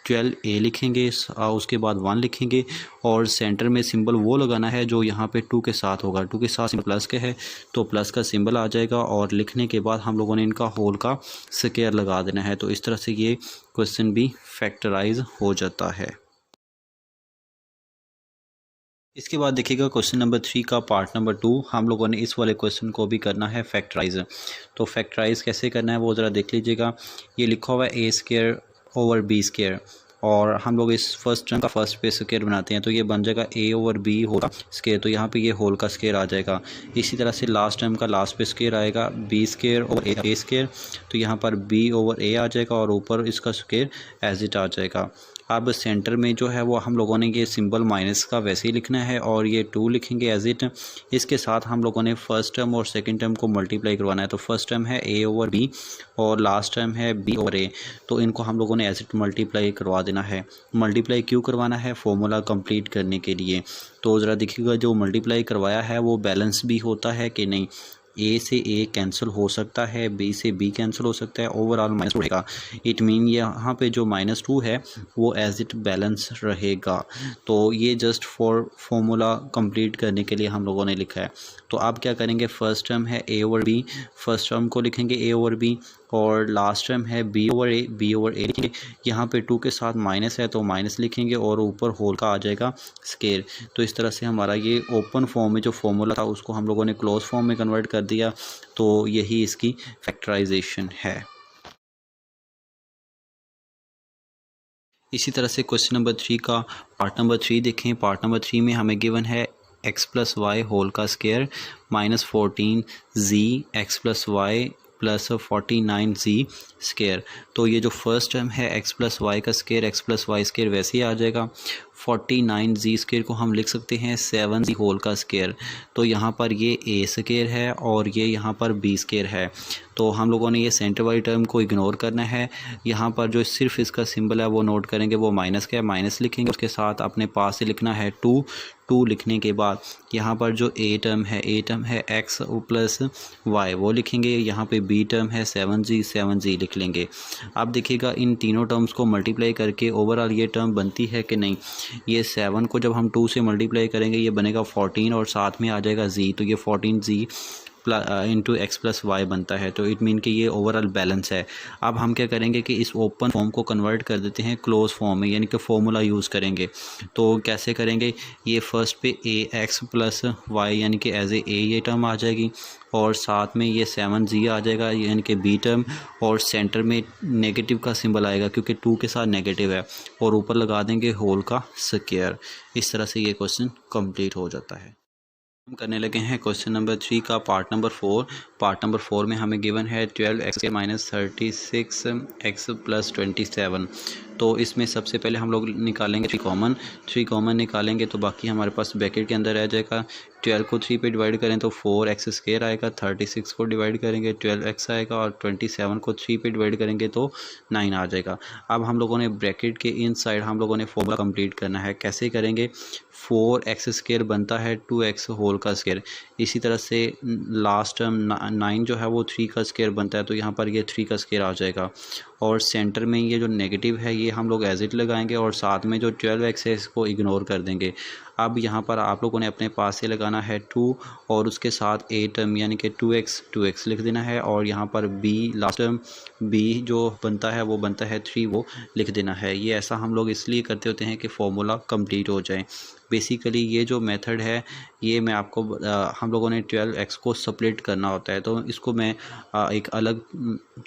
12a लिखेंगे, उसके बाद 1 लिखेंगे और सेंटर में सिंबल वो लगाना है जो यहाँ पे 2 के साथ होगा। 2 के साथ सिंबल प्लस के है तो प्लस का सिंबल आ जाएगा और लिखने के बाद हम लोगों ने इनका होल का स्क्वायर लगा देना है। तो इस तरह से ये क्वेश्चन भी फैक्टराइज हो जाता है। इसके बाद देखिएगा क्वेश्चन नंबर 3 का पार्ट नंबर 2। हम लोगों ने इस वाले क्वेश्चन को भी करना है फैक्टराइज। तो फैक्टराइज कैसे करना है वो ज़रा देख लीजिएगा। ये लिखा हुआ है a² ओवर b² और हम लोग इस फर्स्ट टर्म का फर्स्ट पे स्क्वायर बनाते हैं तो ये बन जाएगा a over b whole square. तो यहाँ पे ये होल का स्क्वायर आ जाएगा। इसी तरह से लास्ट टर्म का लास्ट पे स्क्वायर आएगा b² ओवर a²। तो यहाँ पर b ओवर a आ जाएगा और ऊपर इसका स्क्वायर एज इट आ जाएगा। अब सेंटर में जो है वो हम लोगों ने ये सिंबल माइनस का वैसे ही लिखना है और ये 2 लिखेंगे एज इट। इसके साथ हम लोगों ने फर्स्ट टर्म और सेकंड टर्म को मल्टीप्लाई करवाना है। तो फर्स्ट टर्म है a ओवर b और लास्ट टर्म है b ओवर a। तो इनको हम लोगों ने एज इट मल्टीप्लाई करवा देना है। मल्टीप्लाई क्यों करवाना है, फॉर्मूला कंप्लीट करने के लिए। तो ज़रा देखिएगा जो मल्टीप्लाई करवाया है वो बैलेंस भी होता है कि नहीं। a से a कैंसिल हो सकता है, b से b कैंसिल हो सकता है, ओवरऑल माइनस रहेगा। इट मीन यहाँ पे जो -2 है वो एज इट बैलेंस रहेगा। तो ये जस्ट फॉर्मूला कंप्लीट करने के लिए हम लोगों ने लिखा है। तो आप क्या करेंगे, फर्स्ट टर्म है a over b, first term को लिखेंगे a ओवर b और लास्ट टर्म है b ओवर a लिखेंगे। यहाँ पे 2 के साथ माइनस है तो माइनस लिखेंगे और ऊपर होल का आ जाएगा स्क्वायर। तो इस तरह से हमारा ये ओपन फॉर्म में जो फॉर्मूला था उसको हम लोगों ने क्लोज फॉर्म में कन्वर्ट कर दिया। तो यही इसकी फैक्टराइजेशन है। इसी तरह से क्वेश्चन नंबर 3 का पार्ट नंबर 3 देखें। पार्ट नंबर 3 में हमें गिवन है x प्लस वाई होल का square -14z x plus Y plus 49z square. तो ये जो फर्स्ट टर्म है x प्लस वाई का square, x plus Y square वैसे ही आ जाएगा। 49z स्क्वायर को हम लिख सकते हैं 7z होल का स्क्वायर। तो यहाँ पर ये a स्क्वायर है और ये यहाँ पर b स्क्वायर है। तो हम लोगों ने ये सेंटर वाली टर्म को इग्नोर करना है। यहाँ पर जो सिर्फ इसका सिंबल है वो नोट करेंगे, वो माइनस का है, माइनस लिखेंगे। उसके साथ अपने पास से लिखना है 2 लिखने के बाद यहाँ पर जो a टर्म है x प्लस y वो लिखेंगे। यहाँ पे b टर्म है 7z लिख लेंगे। अब देखिएगा इन तीनों टर्म्स को मल्टीप्लाई करके ओवरऑल ये टर्म बनती है कि नहीं। ये 7 को जब हम 2 से मल्टीप्लाई करेंगे ये बनेगा 14 और साथ में आ जाएगा z। तो ये 14z into x plus Y बनता है। तो इट मीन कि ये ओवरऑल बैलेंस है। अब हम क्या करेंगे कि इस ओपन फॉर्म को कन्वर्ट कर देते हैं क्लोज फॉर्म में, यानी कि फॉर्मूला यूज़ करेंगे। तो कैसे करेंगे, ये फर्स्ट पे ax प्लस वाई यानी कि एज ए ये टर्म आ जाएगी और साथ में ये 7z आ जाएगा यानी कि b टर्म और सेंटर में नेगेटिव का सिंबल आएगा क्योंकि 2 के साथ नेगेटिव है और ऊपर लगा देंगे होल का स्क्वायर। इस तरह से ये क्वेश्चन कंप्लीट हो जाता है। हम करने लगे हैं क्वेश्चन नंबर 3 का पार्ट नंबर 4। पार्ट नंबर 4 में हमें गिवन है 12x माइनस 36x प्लस 27। तो इसमें सबसे पहले हम लोग निकालेंगे 3 कॉमन निकालेंगे तो बाकी हमारे पास ब्रैकेट के अंदर रह जाएगा। 12 को 3 पे डिवाइड करें तो 4x स्क्वायर आएगा, 36 को डिवाइड करेंगे 12x आएगा और 27 को 3 पे डिवाइड करेंगे तो 9 आ जाएगा। अब हम लोगों ने ब्रैकेट के इन साइड हम लोगों ने फॉर्मूला कंप्लीट करना है। कैसे करेंगे? 4x स्क्वायर बनता है 2x होल का स्क्वायर। इसी तरह से लास्ट टर्म 9 जो है वो 3 का स्क्वायर बनता है, तो यहाँ पर ये 3 का स्क्वायर आ जाएगा। और सेंटर में ये जो नेगेटिव है ये हम लोग एज इट लगाएंगे और साथ में जो 12x है इसको इग्नोर कर देंगे। अब यहाँ पर आप लोगों ने अपने पास से लगाना है 2 और उसके साथ a टर्म यानी कि 2x लिख देना है और यहाँ पर b लास्ट टर्म b जो बनता है वो बनता है 3 वो लिख देना है। ये ऐसा हम लोग इसलिए करते होते हैं कि फॉर्मूला कंप्लीट हो जाए। बेसिकली ये जो मेथड है ये मैं आपको हम लोगों ने 12x को स्प्लिट करना होता है, तो इसको मैं एक अलग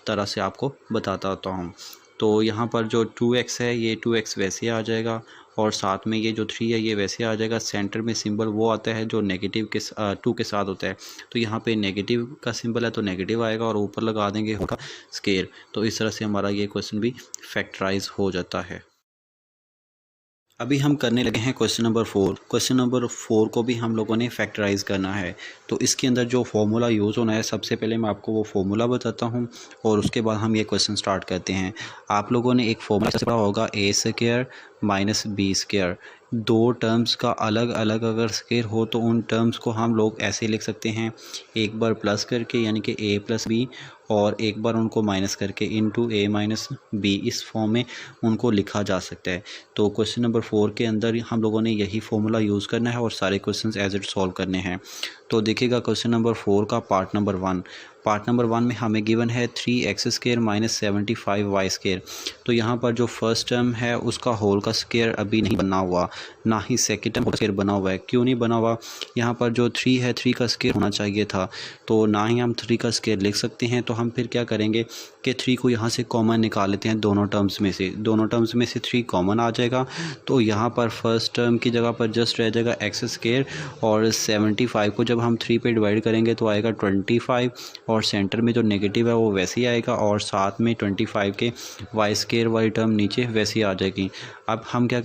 तरह से आपको बताता होता हूँ। तो यहाँ पर जो 2x है ये 2x वैसे आ जाएगा और साथ में ये जो 3 है ये वैसे आ जाएगा। सेंटर में सिंबल वो आता है जो नेगेटिव के 2 के साथ होता है, तो यहाँ पे नेगेटिव का सिंबल है तो नेगेटिव आएगा और ऊपर लगा देंगे होगा स्केयर। तो इस तरह से हमारा ये क्वेश्चन भी फैक्टराइज हो जाता है। अभी हम करने लगे हैं क्वेश्चन नंबर 4। क्वेश्चन नंबर 4 को भी हम लोगों ने फैक्टराइज करना है। तो इसके अंदर जो फॉर्मूला यूज़ होना है सबसे पहले मैं आपको वो फॉर्मूला बताता हूँ और उसके बाद हम ये क्वेश्चन स्टार्ट करते हैं। आप लोगों ने एक फॉर्मूला पढ़ा होगा a square minus b square. दो टर्म्स का अलग अलग अगर स्क्वायर हो तो उन टर्म्स को हम लोग ऐसे लिख सकते हैं, एक बार प्लस करके यानी कि a प्लस बी और एक बार उनको माइनस करके इनटू a माइनस बी, इस फॉर्म में उनको लिखा जा सकता है। तो क्वेश्चन नंबर 4 के अंदर हम लोगों ने यही फॉर्मूला यूज़ करना है और सारे क्वेश्चंस एज इट सॉल्व करने हैं। तो देखिएगा क्वेश्चन नंबर 4 का पार्ट नंबर 1। पार्ट नंबर 1 में हमें गिवन है 3x square minus 75y square. तो यहाँ पर जो फर्स्ट टर्म है उसका होल का स्क्वायर अभी नहीं बना हुआ, ना ही सेकंड टर्म का स्क्वायर बना हुआ है। क्यों नहीं बना हुआ? यहाँ पर जो 3 है 3 का स्क्वायर होना चाहिए था, तो ना ही हम 3 का स्क्वायर लिख सकते हैं। तो हम फिर क्या करेंगे कि 3 को यहाँ से कॉमन निकाल लेते हैं। दोनों टर्म्स में से 3 कॉमन आ जाएगा, तो यहाँ पर फर्स्ट टर्म की जगह पर जस्ट रह जाएगा x स्क्वायर और 75 को जब हम 3 पे डिवाइड करेंगे तो आएगा 25 और सेंटर में जो नेगेटिव है वो वैसे ही आएगा और साथ में 25 के y स्क्वायर वाली टर्म नीचे वैसे ही आ जाएगी। अब हम क्या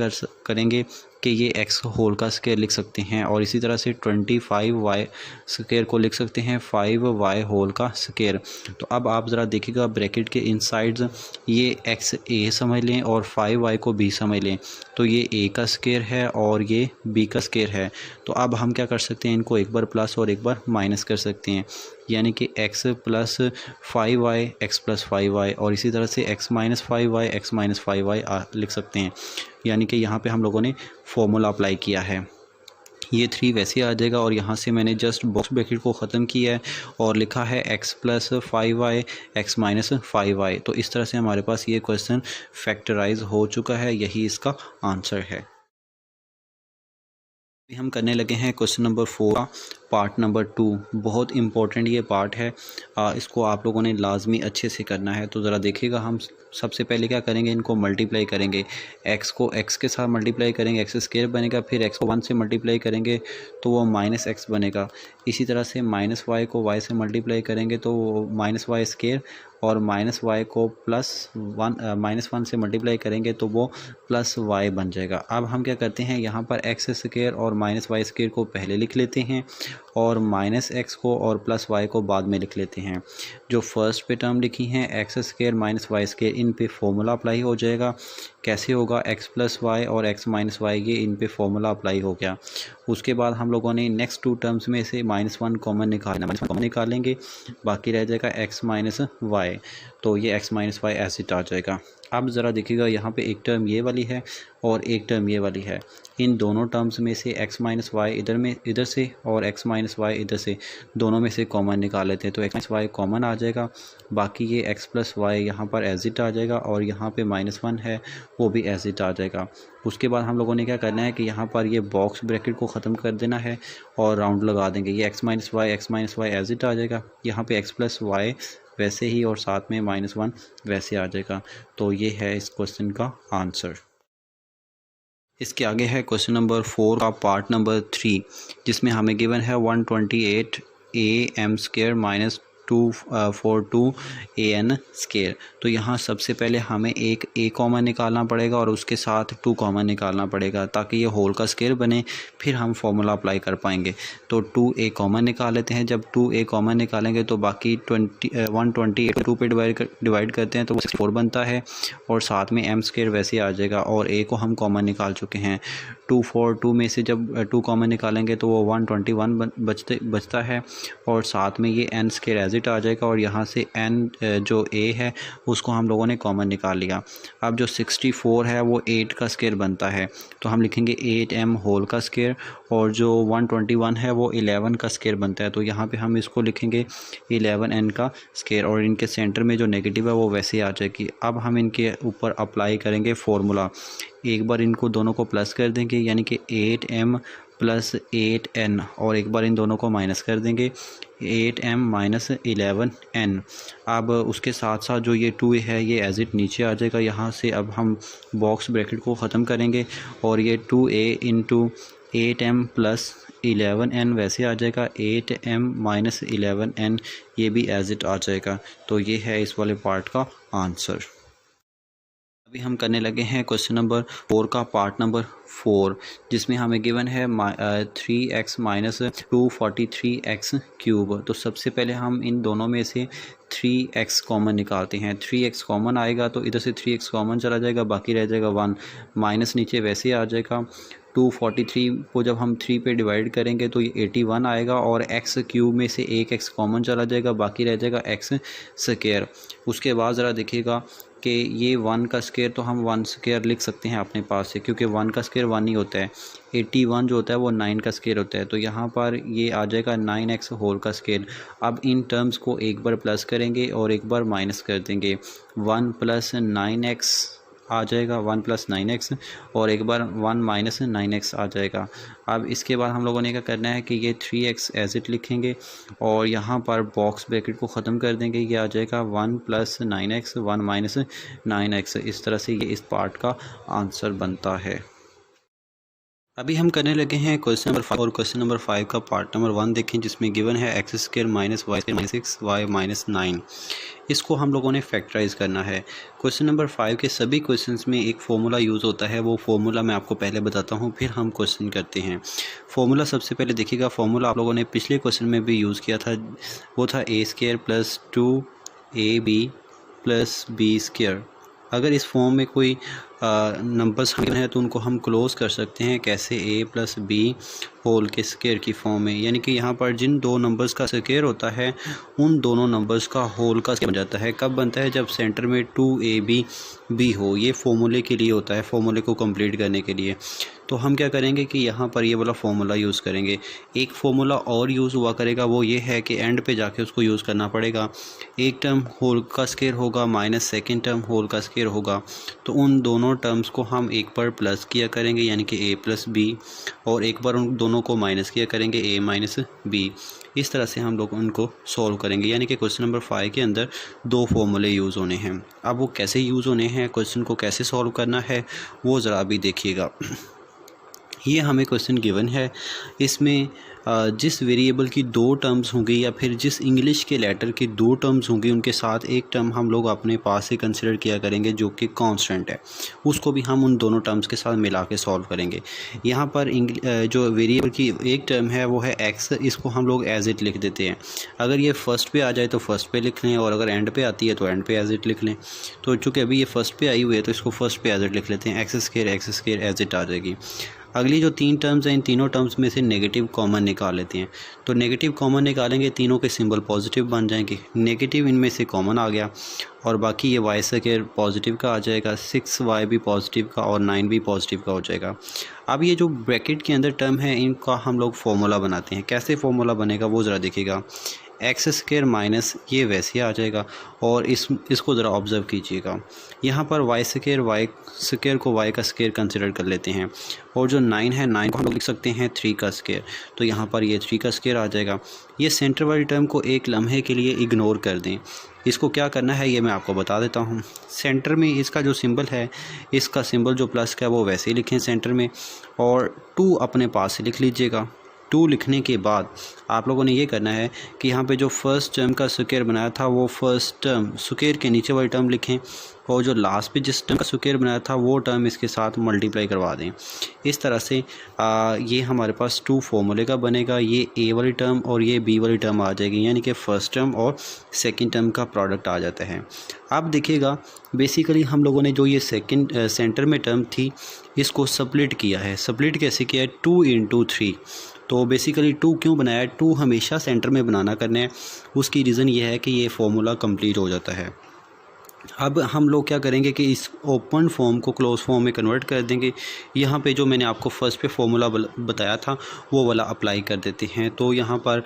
करेंगे कि ये x होल का स्क्वायर लिख सकते हैं और इसी तरह से 25y स्क्वायर को लिख सकते हैं 5y होल का स्क्वायर। तो अब आप ज़रा देखिएगा ब्रैकेट के इनसाइड्स, ये x a समझ लें और 5y को b समझ लें, तो ये a का स्क्वायर है और ये b का स्क्वायर है। तो अब हम क्या कर सकते हैं, इनको एक बार प्लस और एक बार माइनस कर सकते हैं, यानी कि x plus 5y x plus 5y और इसी तरह से x minus 5y x minus 5y लिख सकते हैं। यानी कि यहाँ पे हम लोगों ने फॉर्मूला अप्लाई किया है। ये 3 वैसे आ जाएगा और यहाँ से मैंने जस्ट बॉक्स ब्रैकेट को ख़त्म किया है और लिखा है x plus 5y x minus 5y। तो इस तरह से हमारे पास ये क्वेश्चन फैक्टराइज हो चुका है, यही इसका आंसर है। अभी हम करने लगे हैं क्वेश्चन नंबर 4 का पार्ट नंबर 2। बहुत इम्पोर्टेंट ये पार्ट है, इसको आप लोगों ने लाजमी अच्छे से करना है। तो ज़रा देखिएगा, हम सबसे पहले क्या करेंगे, इनको मल्टीप्लाई करेंगे। x को x के साथ मल्टीप्लाई करेंगे, x स्क्वायर बनेगा, फिर x को 1 से मल्टीप्लाई करेंगे तो वो माइनस x बनेगा। इसी तरह से माइनस y को y से मल्टीप्लाई करेंगे तो वो माइनस y स्क्वायर और माइनस y को माइनस 1 से मल्टीप्लाई करेंगे तो वो प्लस y बन जाएगा। अब हम क्या करते हैं, यहाँ पर x स्क्वायर और माइनस y स्क्वायर को पहले लिख लेते हैं और माइनस x को और प्लस y को बाद में लिख लेते हैं। जो फर्स्ट पे टर्म लिखी हैं x square minus y square, इन पे फॉर्मूला अप्लाई हो जाएगा। कैसे होगा, x प्लस वाई और x माइनस वाई, ये इन पे फॉर्मूला अप्लाई हो गया। उसके बाद हम लोगों ने नेक्स्ट 2 टर्म्स में से -1 कॉमन निकालना, -1 कॉमन निकालेंगे, बाकी रह जाएगा x माइनस वाई। तो ये x माइनस वाई ऐसे आ जाएगा। अब ज़रा देखिएगा, यहाँ पे एक टर्म ये वाली है और एक टर्म ये वाली है। इन दोनों टर्म्स में से x माइनस वाई इधर से और x माइनस वाई इधर से, दोनों में से कॉमन निकाल लेते हैं। तो x माइनस वाई कॉमन आ जाएगा, बाकी ये x प्लस वाई यहाँ पर एज इट आ जाएगा और यहाँ पे -1 है वो भी एज इट आ जाएगा। उसके बाद हम लोगों ने क्या करना है कि यहाँ पर ये बॉक्स ब्रैकेट को ख़त्म कर देना है और राउंड लगा देंगे। ये x minus y as it आ जाएगा, यहाँ पे x प्लस वाई वैसे ही और साथ में -1 वैसे आ जाएगा। तो ये है इस क्वेश्चन का आंसर। इसके आगे है क्वेश्चन नंबर 4 का पार्ट नंबर 3, जिसमें हमें गिवन है 128 am² माइनस 242 an स्केयर। तो यहाँ सबसे पहले हमें एक a कॉमन निकालना पड़ेगा और उसके साथ 2 कॉमन निकालना पड़ेगा ताकि ये होल का स्केयर बने, फिर हम फॉर्मूला अप्लाई कर पाएंगे। तो 2a कॉमन निकाल लेते हैं। जब 2a कॉमन निकालेंगे तो बाकी 128 2 पे डिवाइड करते हैं तो वो 64 बनता है और साथ में m² वैसे आ जाएगा और a को हम कॉमन निकाल चुके हैं। 242 में से जब 2 कॉमन निकालेंगे तो वो 121 बचता है और साथ में ये n² एज इट आ जाएगा और यहाँ से n जो a है उसको हम लोगों ने कॉमन निकाल लिया। अब जो 64 है वो 8 का स्केयर बनता है तो हम लिखेंगे 8m होल का स्केयर और जो 121 है वो 11 का स्केयर बनता है तो यहाँ पे हम इसको लिखेंगे 11n का स्केयर और इनके सेंटर में जो नेगेटिव है वो वैसे आ जाएगी। अब हम इनके ऊपर अप्लाई करेंगे फार्मूला। एक बार इनको दोनों को प्लस कर देंगे यानी कि 8m प्लस 8n और एक बार इन दोनों को माइनस कर देंगे 8m माइनस 11n। अब उसके साथ साथ जो ये 2 है ये एज इट नीचे आ जाएगा। यहाँ से अब हम बॉक्स ब्रैकेट को ख़त्म करेंगे और ये 2a into 8m plus 11n वैसे आ जाएगा 8m माइनस 11n, ये भी एज इट आ जाएगा। तो ये है इस वाले पार्ट का आंसर। अभी हम करने लगे हैं क्वेश्चन नंबर 4 का पार्ट नंबर 4, जिसमें हमें गिवन है 3x माइनस 243x³ तो सबसे पहले हम इन दोनों में से 3x कॉमन निकालते हैं। 3x कॉमन आएगा तो इधर से 3x कॉमन चला जाएगा, बाकी रह जाएगा 1 माइनस नीचे वैसे आ जाएगा। 243 को जब हम 3 पे डिवाइड करेंगे तो ये 81 आएगा और x³ में से एक x कॉमन चला जाएगा, बाकी रह जाएगा x²। उसके बाद ज़रा देखिएगा कि ये 1 का स्केयर तो हम 1² लिख सकते हैं अपने पास से, क्योंकि 1 का स्केयर 1 ही होता है। 81 जो होता है वो 9 का स्केयर होता है तो यहाँ पर ये आ जाएगा 9x होल का स्केयर। अब इन टर्म्स को एक बार प्लस करेंगे और एक बार माइनस कर देंगे। 1 प्लस 9x आ जाएगा 1 प्लस 9x और एक बार 1 माइनस 9x आ जाएगा। अब इसके बाद हम लोगों ने क्या करना है कि ये 3x एज इट लिखेंगे और यहाँ पर बॉक्स ब्रैकेट को ख़त्म कर देंगे। ये आ जाएगा 1 प्लस 9x 1 माइनस 9x। इस तरह से ये इस पार्ट का आंसर बनता है। अभी हम करने लगे हैं क्वेश्चन नंबर 5 और क्वेश्चन नंबर 5 का पार्ट नंबर 1 देखें, जिसमें गिवन है x² minus y² minus 6y minus 9। इसको हम लोगों ने फैक्टराइज करना है। क्वेश्चन नंबर 5 के सभी क्वेश्चंस में एक फार्मूला यूज़ होता है, वो फार्मूला मैं आपको पहले बताता हूँ फिर हम क्वेश्चन करते हैं। फार्मूला सबसे पहले देखिएगा, फार्मूला आप लोगों ने पिछले क्वेश्चन में भी यूज़ किया था, वो था a² plus 2ab plus b²। अगर इस फॉर्म में कोई नंबर्स हैं तो उनको हम क्लोज़ कर सकते हैं। कैसे? a प्लस बी होल के स्केयर की फॉर्म में, यानी कि यहाँ पर जिन दो नंबर्स का स्केयर होता है उन दोनों नंबर्स का होल का स्केयर बन जाता है। कब बनता है? जब सेंटर में 2ab हो। ये फॉर्मूले के लिए होता है, फॉर्मूले को कंप्लीट करने के लिए। तो हम क्या करेंगे कि यहाँ पर ये वाला फार्मूला यूज़ करेंगे। एक फार्मूला और यूज़ हुआ करेगा, वो ये है कि एंड पे जाके उसको यूज़ करना पड़ेगा। एक टर्म होल का स्केयर होगा माइनस सेकेंड टर्म होल का स्केयर होगा, तो उन दोनों टर्म्स को हम एक बार प्लस किया करेंगे यानी कि a प्लस बी, और एक बार उन दोनों को माइनस किया करेंगे a माइनस बी। इस तरह से हम लोग उनको सॉल्व करेंगे, यानी कि क्वेश्चन नंबर 5 के अंदर दो फॉर्मूले यूज़ होने हैं। अब वो कैसे यूज़ होने हैं, क्वेश्चन को कैसे सॉल्व करना है, वो ज़रा अभी देखिएगा। ये हमें क्वेश्चन गिवन है, इसमें जिस वेरिएबल की दो टर्म्स होंगी या फिर जिस इंग्लिश के लेटर की दो टर्म्स होंगी, उनके साथ एक टर्म हम लोग अपने पास से कंसिडर किया करेंगे जो कि कांस्टेंट है, उसको भी हम उन दोनों टर्म्स के साथ मिला के सॉल्व करेंगे। यहाँ पर जो वेरिएबल की एक टर्म है वो है x, इसको हम लोग एज इट लिख देते हैं। अगर ये फर्स्ट पे आ जाए तो फर्स्ट पे लिख लें, और अगर एंड पे आती है तो एंड पे एज इट लिख लें। तो चूँकि अभी ये फर्स्ट पे आई हुई है तो इसको फर्स्ट पे एज इट लिख लेते हैं। x² एज इट आ जाएगी। अगली जो तीन टर्म्स हैं, इन तीनों टर्म्स में से नेगेटिव कॉमन निकाल लेते हैं। तो नेगेटिव कॉमन निकालेंगे, तीनों के सिंबल पॉजिटिव बन जाएंगे। नेगेटिव इनमें से कॉमन आ गया और बाकी ये y² पॉजिटिव का आ जाएगा, 6y भी पॉजिटिव का और 9 भी पॉजिटिव का हो जाएगा। अब ये जो ब्रैकेट के अंदर टर्म है इनका हम लोग फार्मूला बनाते हैं। कैसे फार्मूला बनेगा वो ज़रा देखिएगा। एक्स स्क्वायर माइनस ये वैसे आ जाएगा। और इसको ज़रा ऑब्ज़र्व कीजिएगा, यहाँ पर वाई स्क्वायर को वाई का स्क्वायर कंसिडर कर लेते हैं, और जो 9 है 9 को हम लोग लिख सकते हैं 3 का स्क्वायर, तो यहाँ पर ये 3 का स्क्वायर आ जाएगा। ये सेंटर वाली टर्म को एक लम्हे के लिए इग्नोर कर दें। इसको क्या करना है ये मैं आपको बता देता हूँ। सेंटर में इसका जो सिंबल है, इसका सिंबल जो प्लस का है वो वैसे ही लिखें सेंटर में, और 2 अपने पास से लिख लीजिएगा। 2 लिखने के बाद आप लोगों ने ये करना है कि यहाँ पे जो फर्स्ट टर्म का स्क्वायर बनाया था वो फर्स्ट टर्म स्क्वायर के नीचे वाली टर्म लिखें, और जो लास्ट पे जिस टर्म का स्क्वायर बनाया था वो टर्म इसके साथ मल्टीप्लाई करवा दें। इस तरह से ये हमारे पास 2 फॉर्मूले का बनेगा। ये ए वाली टर्म और ये बी वाली टर्म आ जाएगी, यानी कि फ़र्स्ट टर्म और सेकंड टर्म का प्रोडक्ट आ जाता है। अब देखिएगा, बेसिकली हम लोगों ने जो ये सेंटर में टर्म थी इसको स्प्लिट किया है। स्प्लिट कैसे किया है? 2 × 3। तो बेसिकली 2 क्यों बनाया है? 2 हमेशा सेंटर में बनाना करना है। उसकी रीज़न ये है कि ये फार्मूला कंप्लीट हो जाता है। अब हम लोग क्या करेंगे कि इस ओपन फॉर्म को क्लोज फॉर्म में कन्वर्ट कर देंगे। यहाँ पे जो मैंने आपको फर्स्ट पे फॉर्मूला बताया था वो वाला अप्लाई कर देते हैं। तो यहाँ पर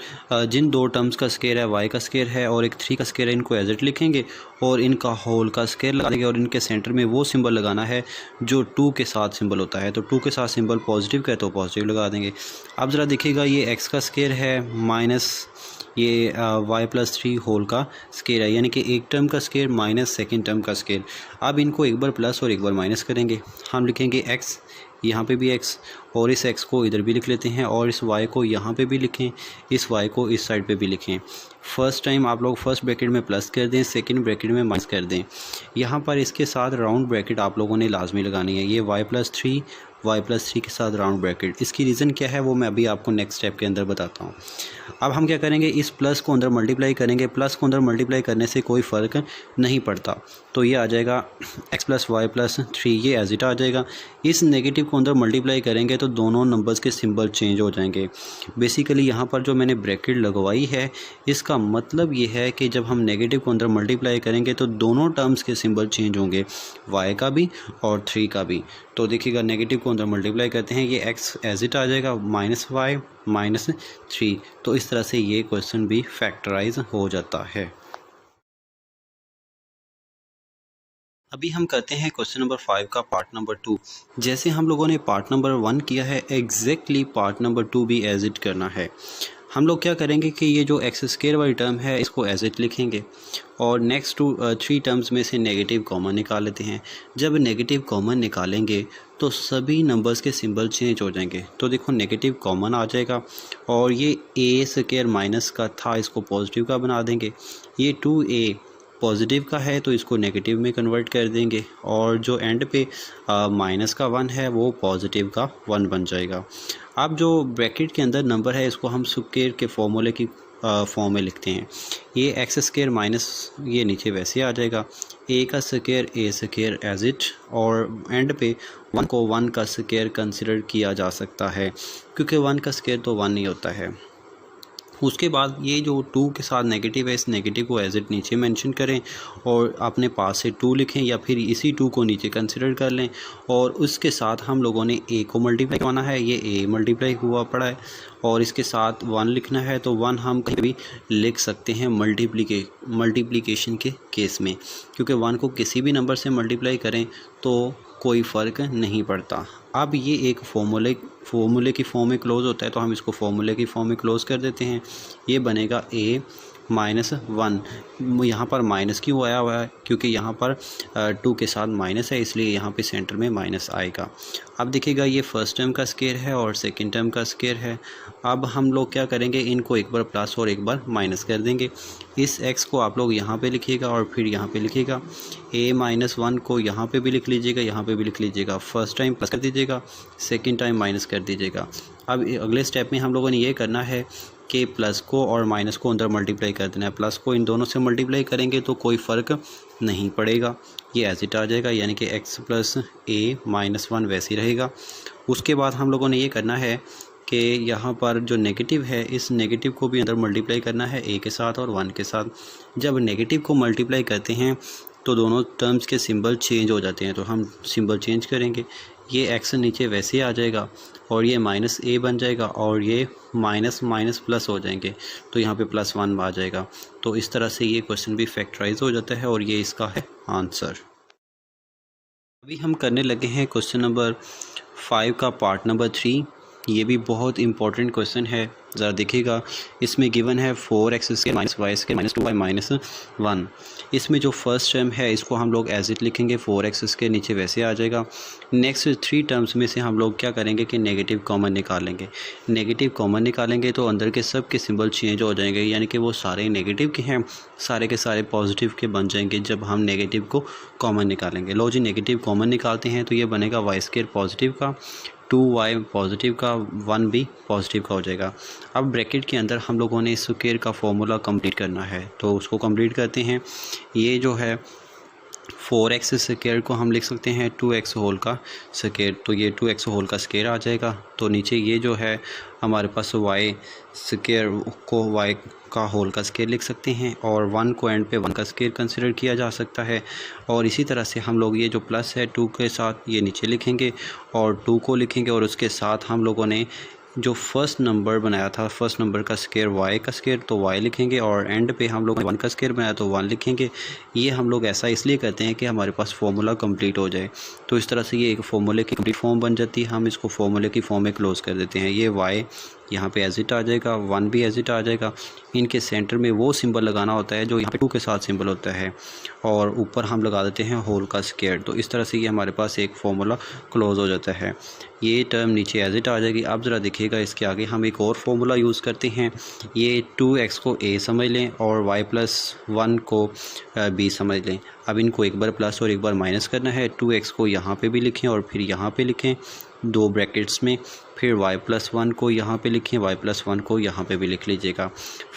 जिन 2 टर्म्स का स्क्वायर है, वाई का स्क्वायर है और एक 3 का स्क्वायर है, इनको एज इट लिखेंगे और इनका होल का स्क्वायर लगा देंगे, और इनके सेंटर में वो सिंबल लगाना है जो 2 के साथ सिंबल होता है। तो 2 के साथ सिंबल पॉजिटिव का है तो पॉजिटिव लगा देंगे। अब ज़रा देखिएगा, ये एक्स का स्क्वायर है माइनस ये y+3 होल का स्क्वायर है, यानी कि एक टर्म का स्क्वायर माइनस सेकंड टर्म का स्क्वायर। अब इनको एक बार प्लस और एक बार माइनस करेंगे। हम लिखेंगे x, यहाँ पे भी x, और इस x को इधर भी लिख लेते हैं, और इस y को यहाँ पे भी लिखें, इस y को इस साइड पे भी लिखें। फर्स्ट टाइम आप लोग फर्स्ट ब्रैकेट में प्लस कर दें, सेकंड ब्रैकेट में माइनस कर दें। यहाँ पर इसके साथ राउंड ब्रैकेट आप लोगों ने लाजमी लगानी है। ये y+3 के साथ राउंड ब्रैकेट। इसकी रीज़न क्या है वो मैं अभी आपको नेक्स्ट स्टेप के अंदर बताता हूँ। अब हम क्या करेंगे, इस प्लस को अंदर मल्टीप्लाई करेंगे। प्लस को अंदर मल्टीप्लाई करने से कोई फ़र्क नहीं पड़ता, तो ये आ जाएगा x + y+3, ये एज इट आ जाएगा। इस नेगेटिव को अंदर मल्टीप्लाई करेंगे तो दोनों नंबर्स के सिंबल चेंज हो जाएंगे। बेसिकली यहाँ पर जो मैंने ब्रैकेट लगवाई है इसका मतलब ये है कि जब हम नेगेटिव को अंदर मल्टीप्लाई करेंगे तो दोनों टर्म्स के सिंबल चेंज होंगे, y का भी और 3 का भी। तो देखिएगा, नेगेटिव को अंदर मल्टीप्लाई करते हैं, ये x एज इट आ जाएगा -y -3। तो इस तरह से ये क्वेश्चन भी फैक्टराइज हो जाता है। अभी हम करते हैं क्वेश्चन नंबर 5 का पार्ट नंबर 2। जैसे हम लोगों ने पार्ट नंबर 1 किया है, एग्जैक्टली पार्ट नंबर 2 भी एज इट करना है। हम लोग क्या करेंगे कि ये जो एक्स स्क्वायर वाली टर्म है इसको एज इट लिखेंगे, और नेक्स्ट 3 टर्म्स में से नेगेटिव कॉमन निकाल लेते हैं। जब नेगेटिव कॉमन निकालेंगे तो सभी नंबर्स के सिंबल चेंज हो जाएंगे। तो देखो, नेगेटिव कॉमन आ जाएगा, और ये ए स्क्वायर माइनस का था इसको पॉजिटिव का बना देंगे। ये 2a पॉजिटिव का है तो इसको नेगेटिव में कन्वर्ट कर देंगे, और जो एंड पे माइनस का 1 है वो पॉजिटिव का 1 बन जाएगा। अब जो ब्रैकेट के अंदर नंबर है इसको हम स्क्वायर के फॉर्मूले की फॉर्म में लिखते हैं। ये एक्स स्क्वायर माइनस ये नीचे वैसे आ जाएगा, ए का स्क्वायर एज इट, और एंड पे 1 को 1 का स्क्वायर कंसिडर किया जा सकता है, क्योंकि 1 का स्क्वायर तो 1 नहीं होता है। उसके बाद ये जो 2 के साथ नेगेटिव है, इस नेगेटिव को एज इट नीचे मेंशन करें और अपने पास से 2 लिखें, या फिर इसी 2 को नीचे कंसिडर कर लें, और उसके साथ हम लोगों ने a को मल्टीप्लाई करवाना है। ये a मल्टीप्लाई हुआ पड़ा है, और इसके साथ 1 लिखना है, तो 1 हम कहीं भी लिख सकते हैं मल्टीप्लिकेशन के केस में, क्योंकि 1 को किसी भी नंबर से मल्टीप्लाई करें तो कोई फ़र्क नहीं पड़ता। अब ये एक फॉर्मूले की फॉर्म में क्लोज़ होता है, तो हम इसको फॉर्मूले की फॉर्म में क्लोज़ कर देते हैं। ये बनेगा a -1। यहाँ पर माइनस क्यों आया हुआ है? क्योंकि यहाँ पर 2 के साथ माइनस है, इसलिए यहाँ पे सेंटर में माइनस आएगा। अब देखिएगा, ये फर्स्ट टर्म का स्क्वायर है और सेकंड टर्म का स्क्वायर है। अब हम लोग क्या करेंगे, इनको एक बार प्लस और एक बार माइनस कर देंगे। इस x को आप लोग यहाँ पे लिखिएगा और फिर यहाँ पे लिखिएगा। a -1 को यहाँ पे भी लिख लीजिएगा, यहाँ पे भी लिख लीजिएगा। फर्स्ट टाइम प्लस कर दीजिएगा, सेकंड टाइम माइनस कर दीजिएगा। अब अगले स्टेप में हम लोगों ने ये करना है कि प्लस को और माइनस को अंदर मल्टीप्लाई कर देना है। प्लस को इन दोनों से मल्टीप्लाई करेंगे तो कोई फ़र्क नहीं पड़ेगा, ये एज इट आ जाएगा, यानी कि x + a -1 वैसे ही रहेगा। उसके बाद हम लोगों ने ये करना है कि यहाँ पर जो नेगेटिव है, इस नेगेटिव को भी अंदर मल्टीप्लाई करना है a के साथ और 1 के साथ। जब नेगेटिव को मल्टीप्लाई करते हैं तो दोनों टर्म्स के सिंबल चेंज हो जाते हैं, तो हम सिंबल चेंज करेंगे। ये एक्स नीचे वैसे आ जाएगा और ये माइनस ए बन जाएगा और ये माइनस माइनस प्लस हो जाएंगे, तो यहाँ पे +1 आ जाएगा। तो इस तरह से ये क्वेश्चन भी फैक्टराइज हो जाता है और ये इसका है आंसर। अभी हम करने लगे हैं क्वेश्चन नंबर 5 का पार्ट नंबर 3। ये भी बहुत इंपॉर्टेंट क्वेश्चन है, ज़रा देखिएगा। इसमें गिवन है 4x² - y² - 2y - 1। इसमें जो फर्स्ट टर्म है इसको हम लोग एज इट लिखेंगे, 4x नीचे वैसे आ जाएगा। नेक्स्ट 3 टर्म्स में से हम लोग क्या करेंगे कि नेगेटिव कॉमन निकालेंगे। नेगेटिव कॉमन निकालेंगे तो अंदर के सब के सिंबल चेंज हो जाएंगे, यानी कि वो सारे नेगेटिव के हैं, सारे के सारे पॉजिटिव के बन जाएंगे जब हम नेगेटिव को कॉमन निकालेंगे। लो जी, नेगेटिव कॉमन निकालते हैं तो ये बनेगा y² पॉजिटिव का, 2y पॉजिटिव का, 1 भी पॉजिटिव का हो जाएगा। अब ब्रैकेट के अंदर हम लोगों ने स्क्वायर का फॉर्मूला कंप्लीट करना है, तो उसको कंप्लीट करते हैं। ये जो है 4x² को हम लिख सकते हैं 2x होल का स्क्वायर, तो ये 2x होल का स्क्वायर आ जाएगा। तो नीचे ये जो है हमारे पास y² को y का होल का स्क्वायर लिख सकते हैं और 1 को एंड पे 1 का स्क्वायर कंसिडर किया जा सकता है। और इसी तरह से हम लोग ये जो प्लस है 2 के साथ ये नीचे लिखेंगे और 2 को लिखेंगे और उसके साथ हम लोगों ने जो फर्स्ट नंबर बनाया था, फर्स्ट नंबर का स्क्वायर y का स्क्वायर, तो y लिखेंगे और एंड पे हम लोग 1 का स्क्वायर बनाया तो 1 लिखेंगे। ये हम लोग ऐसा इसलिए करते हैं कि हमारे पास फॉर्मूला कंप्लीट हो जाए। तो इस तरह से ये एक फॉर्मूले की कंप्लीट फॉर्म बन जाती है। हम इसको फॉर्मूले की फॉर्म में क्लोज कर देते हैं। ये y यहाँ पे एज इट आ जाएगा, 1 भी एज इट आ जाएगा। इनके सेंटर में वो सिंबल लगाना होता है जो यहाँ पे 2 के साथ सिंबल होता है और ऊपर हम लगा देते हैं होल का स्क्वायर। तो इस तरह से ये हमारे पास एक फॉर्मूला क्लोज हो जाता है। ये टर्म नीचे एज इट आ जाएगी। अब ज़रा देखिएगा, इसके आगे हम एक और फॉर्मूला यूज़ करते हैं। ये 2x को a समझ लें और y+1 को b समझ लें। अब इनको एक बार प्लस और एक बार माइनस करना है। 2x को यहाँ पे भी लिखें और फिर यहाँ पे लिखें 2 ब्रैकेट्स में, फिर y+1 को यहाँ पे लिखें, y+1 को यहाँ पे भी लिख लीजिएगा।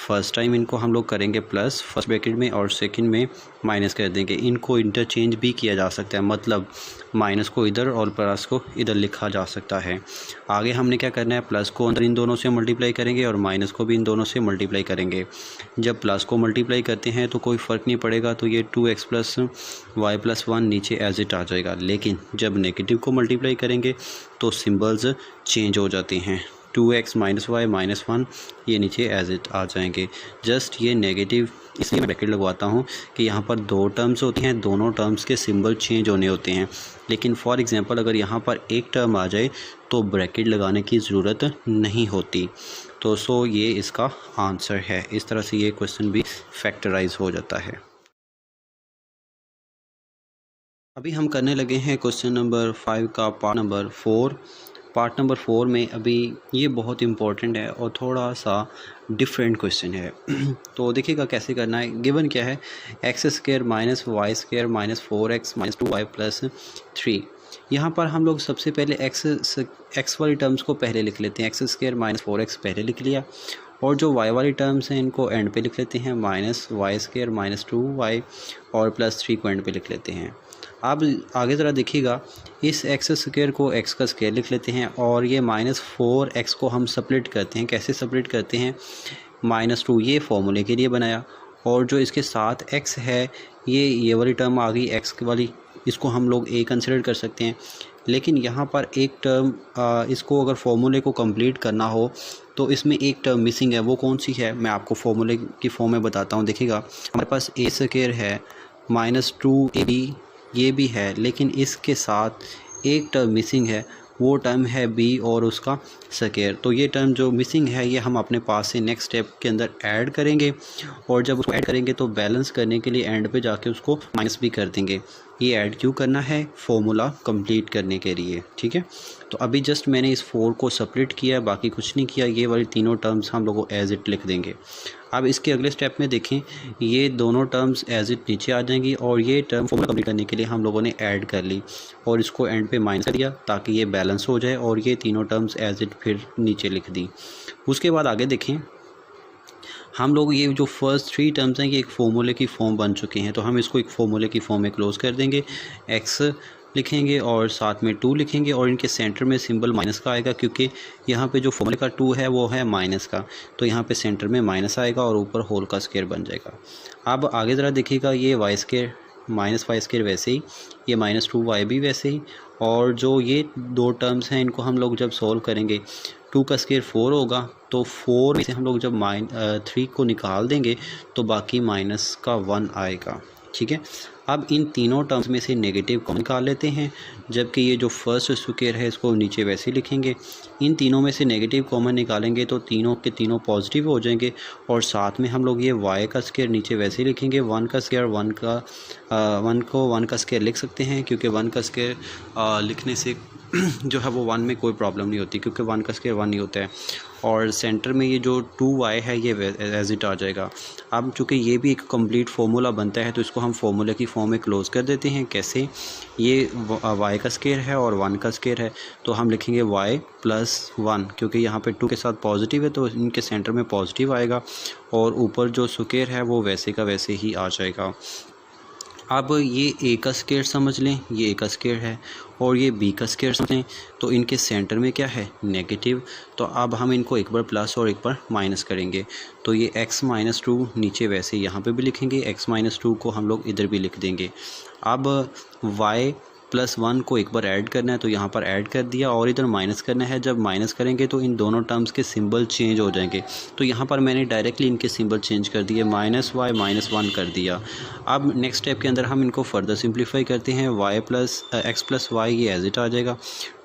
फर्स्ट टाइम इनको हम लोग करेंगे प्लस फर्स्ट ब्रैकेट में और सेकंड में माइनस कर देंगे। इनको इंटरचेंज भी किया जा सकता है, मतलब माइनस को इधर और प्लस को इधर लिखा जा सकता है। आगे हमने क्या करना है, प्लस को अंदर इन दोनों से मल्टीप्लाई करेंगे और माइनस को भी इन दोनों से मल्टीप्लाई करेंगे। जब प्लस को मल्टीप्लाई करते हैं तो कोई फ़र्क नहीं पड़ेगा, तो ये 2x + y+1 नीचे एज इट आ जाएगा। लेकिन जब नेगेटिव को मल्टीप्लाई करेंगे तो सिंबल्स चेंज हो जाते हैं। 2x - y - 1 ये नीचे एज इट आ जाएंगे। जस्ट ये नेगेटिव इसलिए मैं ब्रैकेट लगवाता हूँ कि यहाँ पर 2 टर्म्स होती हैं, दोनों टर्म्स के सिंबल चेंज होने होते हैं। लेकिन फॉर एग्जांपल अगर यहाँ पर एक टर्म आ जाए तो ब्रैकेट लगाने की ज़रूरत नहीं होती। तो सो ये इसका आंसर है। इस तरह से ये क्वेश्चन भी फैक्टराइज हो जाता है। अभी हम करने लगे हैं क्वेश्चन नंबर 5 का पार्ट नंबर 4। पार्ट नंबर 4 में अभी ये बहुत इम्पोर्टेंट है और थोड़ा सा डिफरेंट क्वेश्चन है। तो देखिएगा कैसे करना है। गिवन क्या है, x² - y² - 4x - 2y + 3। यहाँ पर हम लोग सबसे पहले x वाली टर्म्स को पहले लिख लेते हैं। x² - 4x पहले लिख लिया और जो y वाली टर्म्स हैं इनको एंड पे लिख लेते हैं। -y² - 2y और +3 को एंड पे लिख लेते हैं। अब आगे ज़रा देखिएगा, इस x² को x का स्क्वायर लिख लेते हैं और ये -4x को हम सेपरेट करते हैं। कैसे सेपरेट करते हैं, -2 ये फॉर्मूले के लिए बनाया और जो इसके साथ x है ये वाली टर्म आ गई x वाली, इसको हम लोग a कंसिडर कर सकते हैं। लेकिन यहाँ पर एक टर्म इसको अगर फॉर्मूले को कंप्लीट करना हो तो इसमें एक टर्म मिसिंग है। वो कौन सी है, मैं आपको फॉर्मूले की फॉर्म में बताता हूँ। देखिएगा हमारे पास a² है, -2ab ये भी है, लेकिन इसके साथ एक टर्म मिसिंग है, वो टर्म है b और उसका स्क्वायर। तो ये टर्म जो मिसिंग है ये हम अपने पास से नेक्स्ट स्टेप के अंदर ऐड करेंगे और जब उसको ऐड करेंगे तो बैलेंस करने के लिए एंड पे जाके उसको माइनस भी कर देंगे। ये ऐड क्यों करना है, फॉर्मूला कंप्लीट करने के लिए, ठीक है। तो अभी जस्ट मैंने इस 4 को सेपरेट किया, बाकी कुछ नहीं किया। ये वाली तीनों टर्म्स हम लोगों एज इट लिख देंगे। अब इसके अगले स्टेप में देखें, ये दोनों टर्म्स एज इट नीचे आ जाएंगी और ये टर्म फॉर्मूला कंप्लीट करने के लिए हम लोगों ने ऐड कर ली और इसको एंड पे माइनस कर दिया ताकि ये बैलेंस हो जाए और ये तीनों टर्म्स एज इट फिर नीचे लिख दी। उसके बाद आगे देखें, हम लोग ये जो फर्स्ट 3 टर्म्स हैं ये एक फॉर्मूले की फॉर्म बन चुके हैं, तो हम इसको एक फॉर्मूले की फॉर्म में क्लोज कर देंगे। x लिखेंगे और साथ में 2 लिखेंगे और इनके सेंटर में सिंबल माइनस का आएगा क्योंकि यहाँ पे जो फॉर्मूले का 2 है वो है माइनस का, तो यहाँ पे सेंटर में माइनस आएगा और ऊपर होल का स्क्वायर बन जाएगा। अब आगे ज़रा देखिएगा, ये y² माइनस वाई स्क्वायर वैसे ही, ये -2y भी वैसे ही, और जो ये दो टर्म्स हैं इनको हम लोग जब सॉल्व करेंगे 2 का स्क्वायर 4 होगा, तो 4 में से हम लोग जब 3 को निकाल देंगे तो बाकी माइनस का 1 आएगा। ठीक है, अब इन तीनों टर्म्स में से नेगेटिव कॉमन निकाल लेते हैं, जबकि ये जो फर्स्ट स्क्वायर है इसको नीचे वैसे लिखेंगे। इन तीनों में से नेगेटिव कॉमन निकालेंगे तो तीनों के तीनों पॉजिटिव हो जाएंगे, और साथ में हम लोग ये y का स्क्वायर नीचे वैसे लिखेंगे। 1 का स्क्वायर 1 को 1 का स्क्वायर लिख सकते हैं, क्योंकि 1 का स्क्वायर लिखने से जो है वो 1 में कोई प्रॉब्लम नहीं होती, क्योंकि 1 का स्क्वायर 1 ही होता है। और सेंटर में ये जो 2y है ये एज इट आ जाएगा। अब चूँकि ये भी एक कंप्लीट फार्मूला बनता है तो इसको हम फार्मूला की फॉर्म में क्लोज़ कर देते हैं। कैसे? ये y का स्क्वायर है और 1 का स्क्वायर है, तो हम लिखेंगे y + 1, क्योंकि यहाँ पे 2 के साथ पॉजिटिव है तो इनके सेंटर में पॉजिटिव आएगा, और ऊपर जो स्क्वायर है वो वैसे का वैसे ही आ जाएगा। अब ये a का स्क्वायर समझ लें, ये a का स्क्वायर है, और ये b का स्क्वायर समझ लें, तो इनके सेंटर में क्या है? नेगेटिव। तो अब हम इनको एक बार प्लस और एक बार माइनस करेंगे, तो ये x - 2 नीचे वैसे यहाँ पे भी लिखेंगे, x - 2 को हम लोग इधर भी लिख देंगे। अब y + 1 को एक बार ऐड करना है तो यहाँ पर ऐड कर दिया, और इधर माइनस करना है। जब माइनस करेंगे तो इन दोनों टर्म्स के सिंबल चेंज हो जाएंगे, तो यहाँ पर मैंने डायरेक्टली इनके सिंबल चेंज कर दिए, -y -1 कर दिया। अब नेक्स्ट स्टेप के अंदर हम इनको फर्दर सिंप्लीफाई करते हैं। x + y ये एज इट आ जाएगा,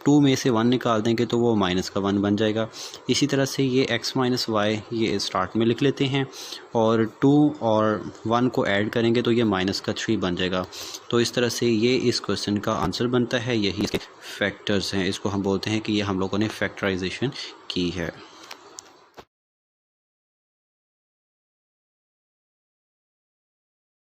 2 में से 1 निकाल देंगे तो वो माइनस का 1 बन जाएगा। इसी तरह से ये x - y ये स्टार्ट में लिख लेते हैं, और 2 और 1 को ऐड करेंगे तो ये माइनस का 3 बन जाएगा। तो इस तरह से ये इस क्वेश्चन का आंसर बनता है। यही इसके फैक्टर्स हैं, इसको हम बोलते हैं कि ये हम लोगों ने फैक्टराइजेशन की है।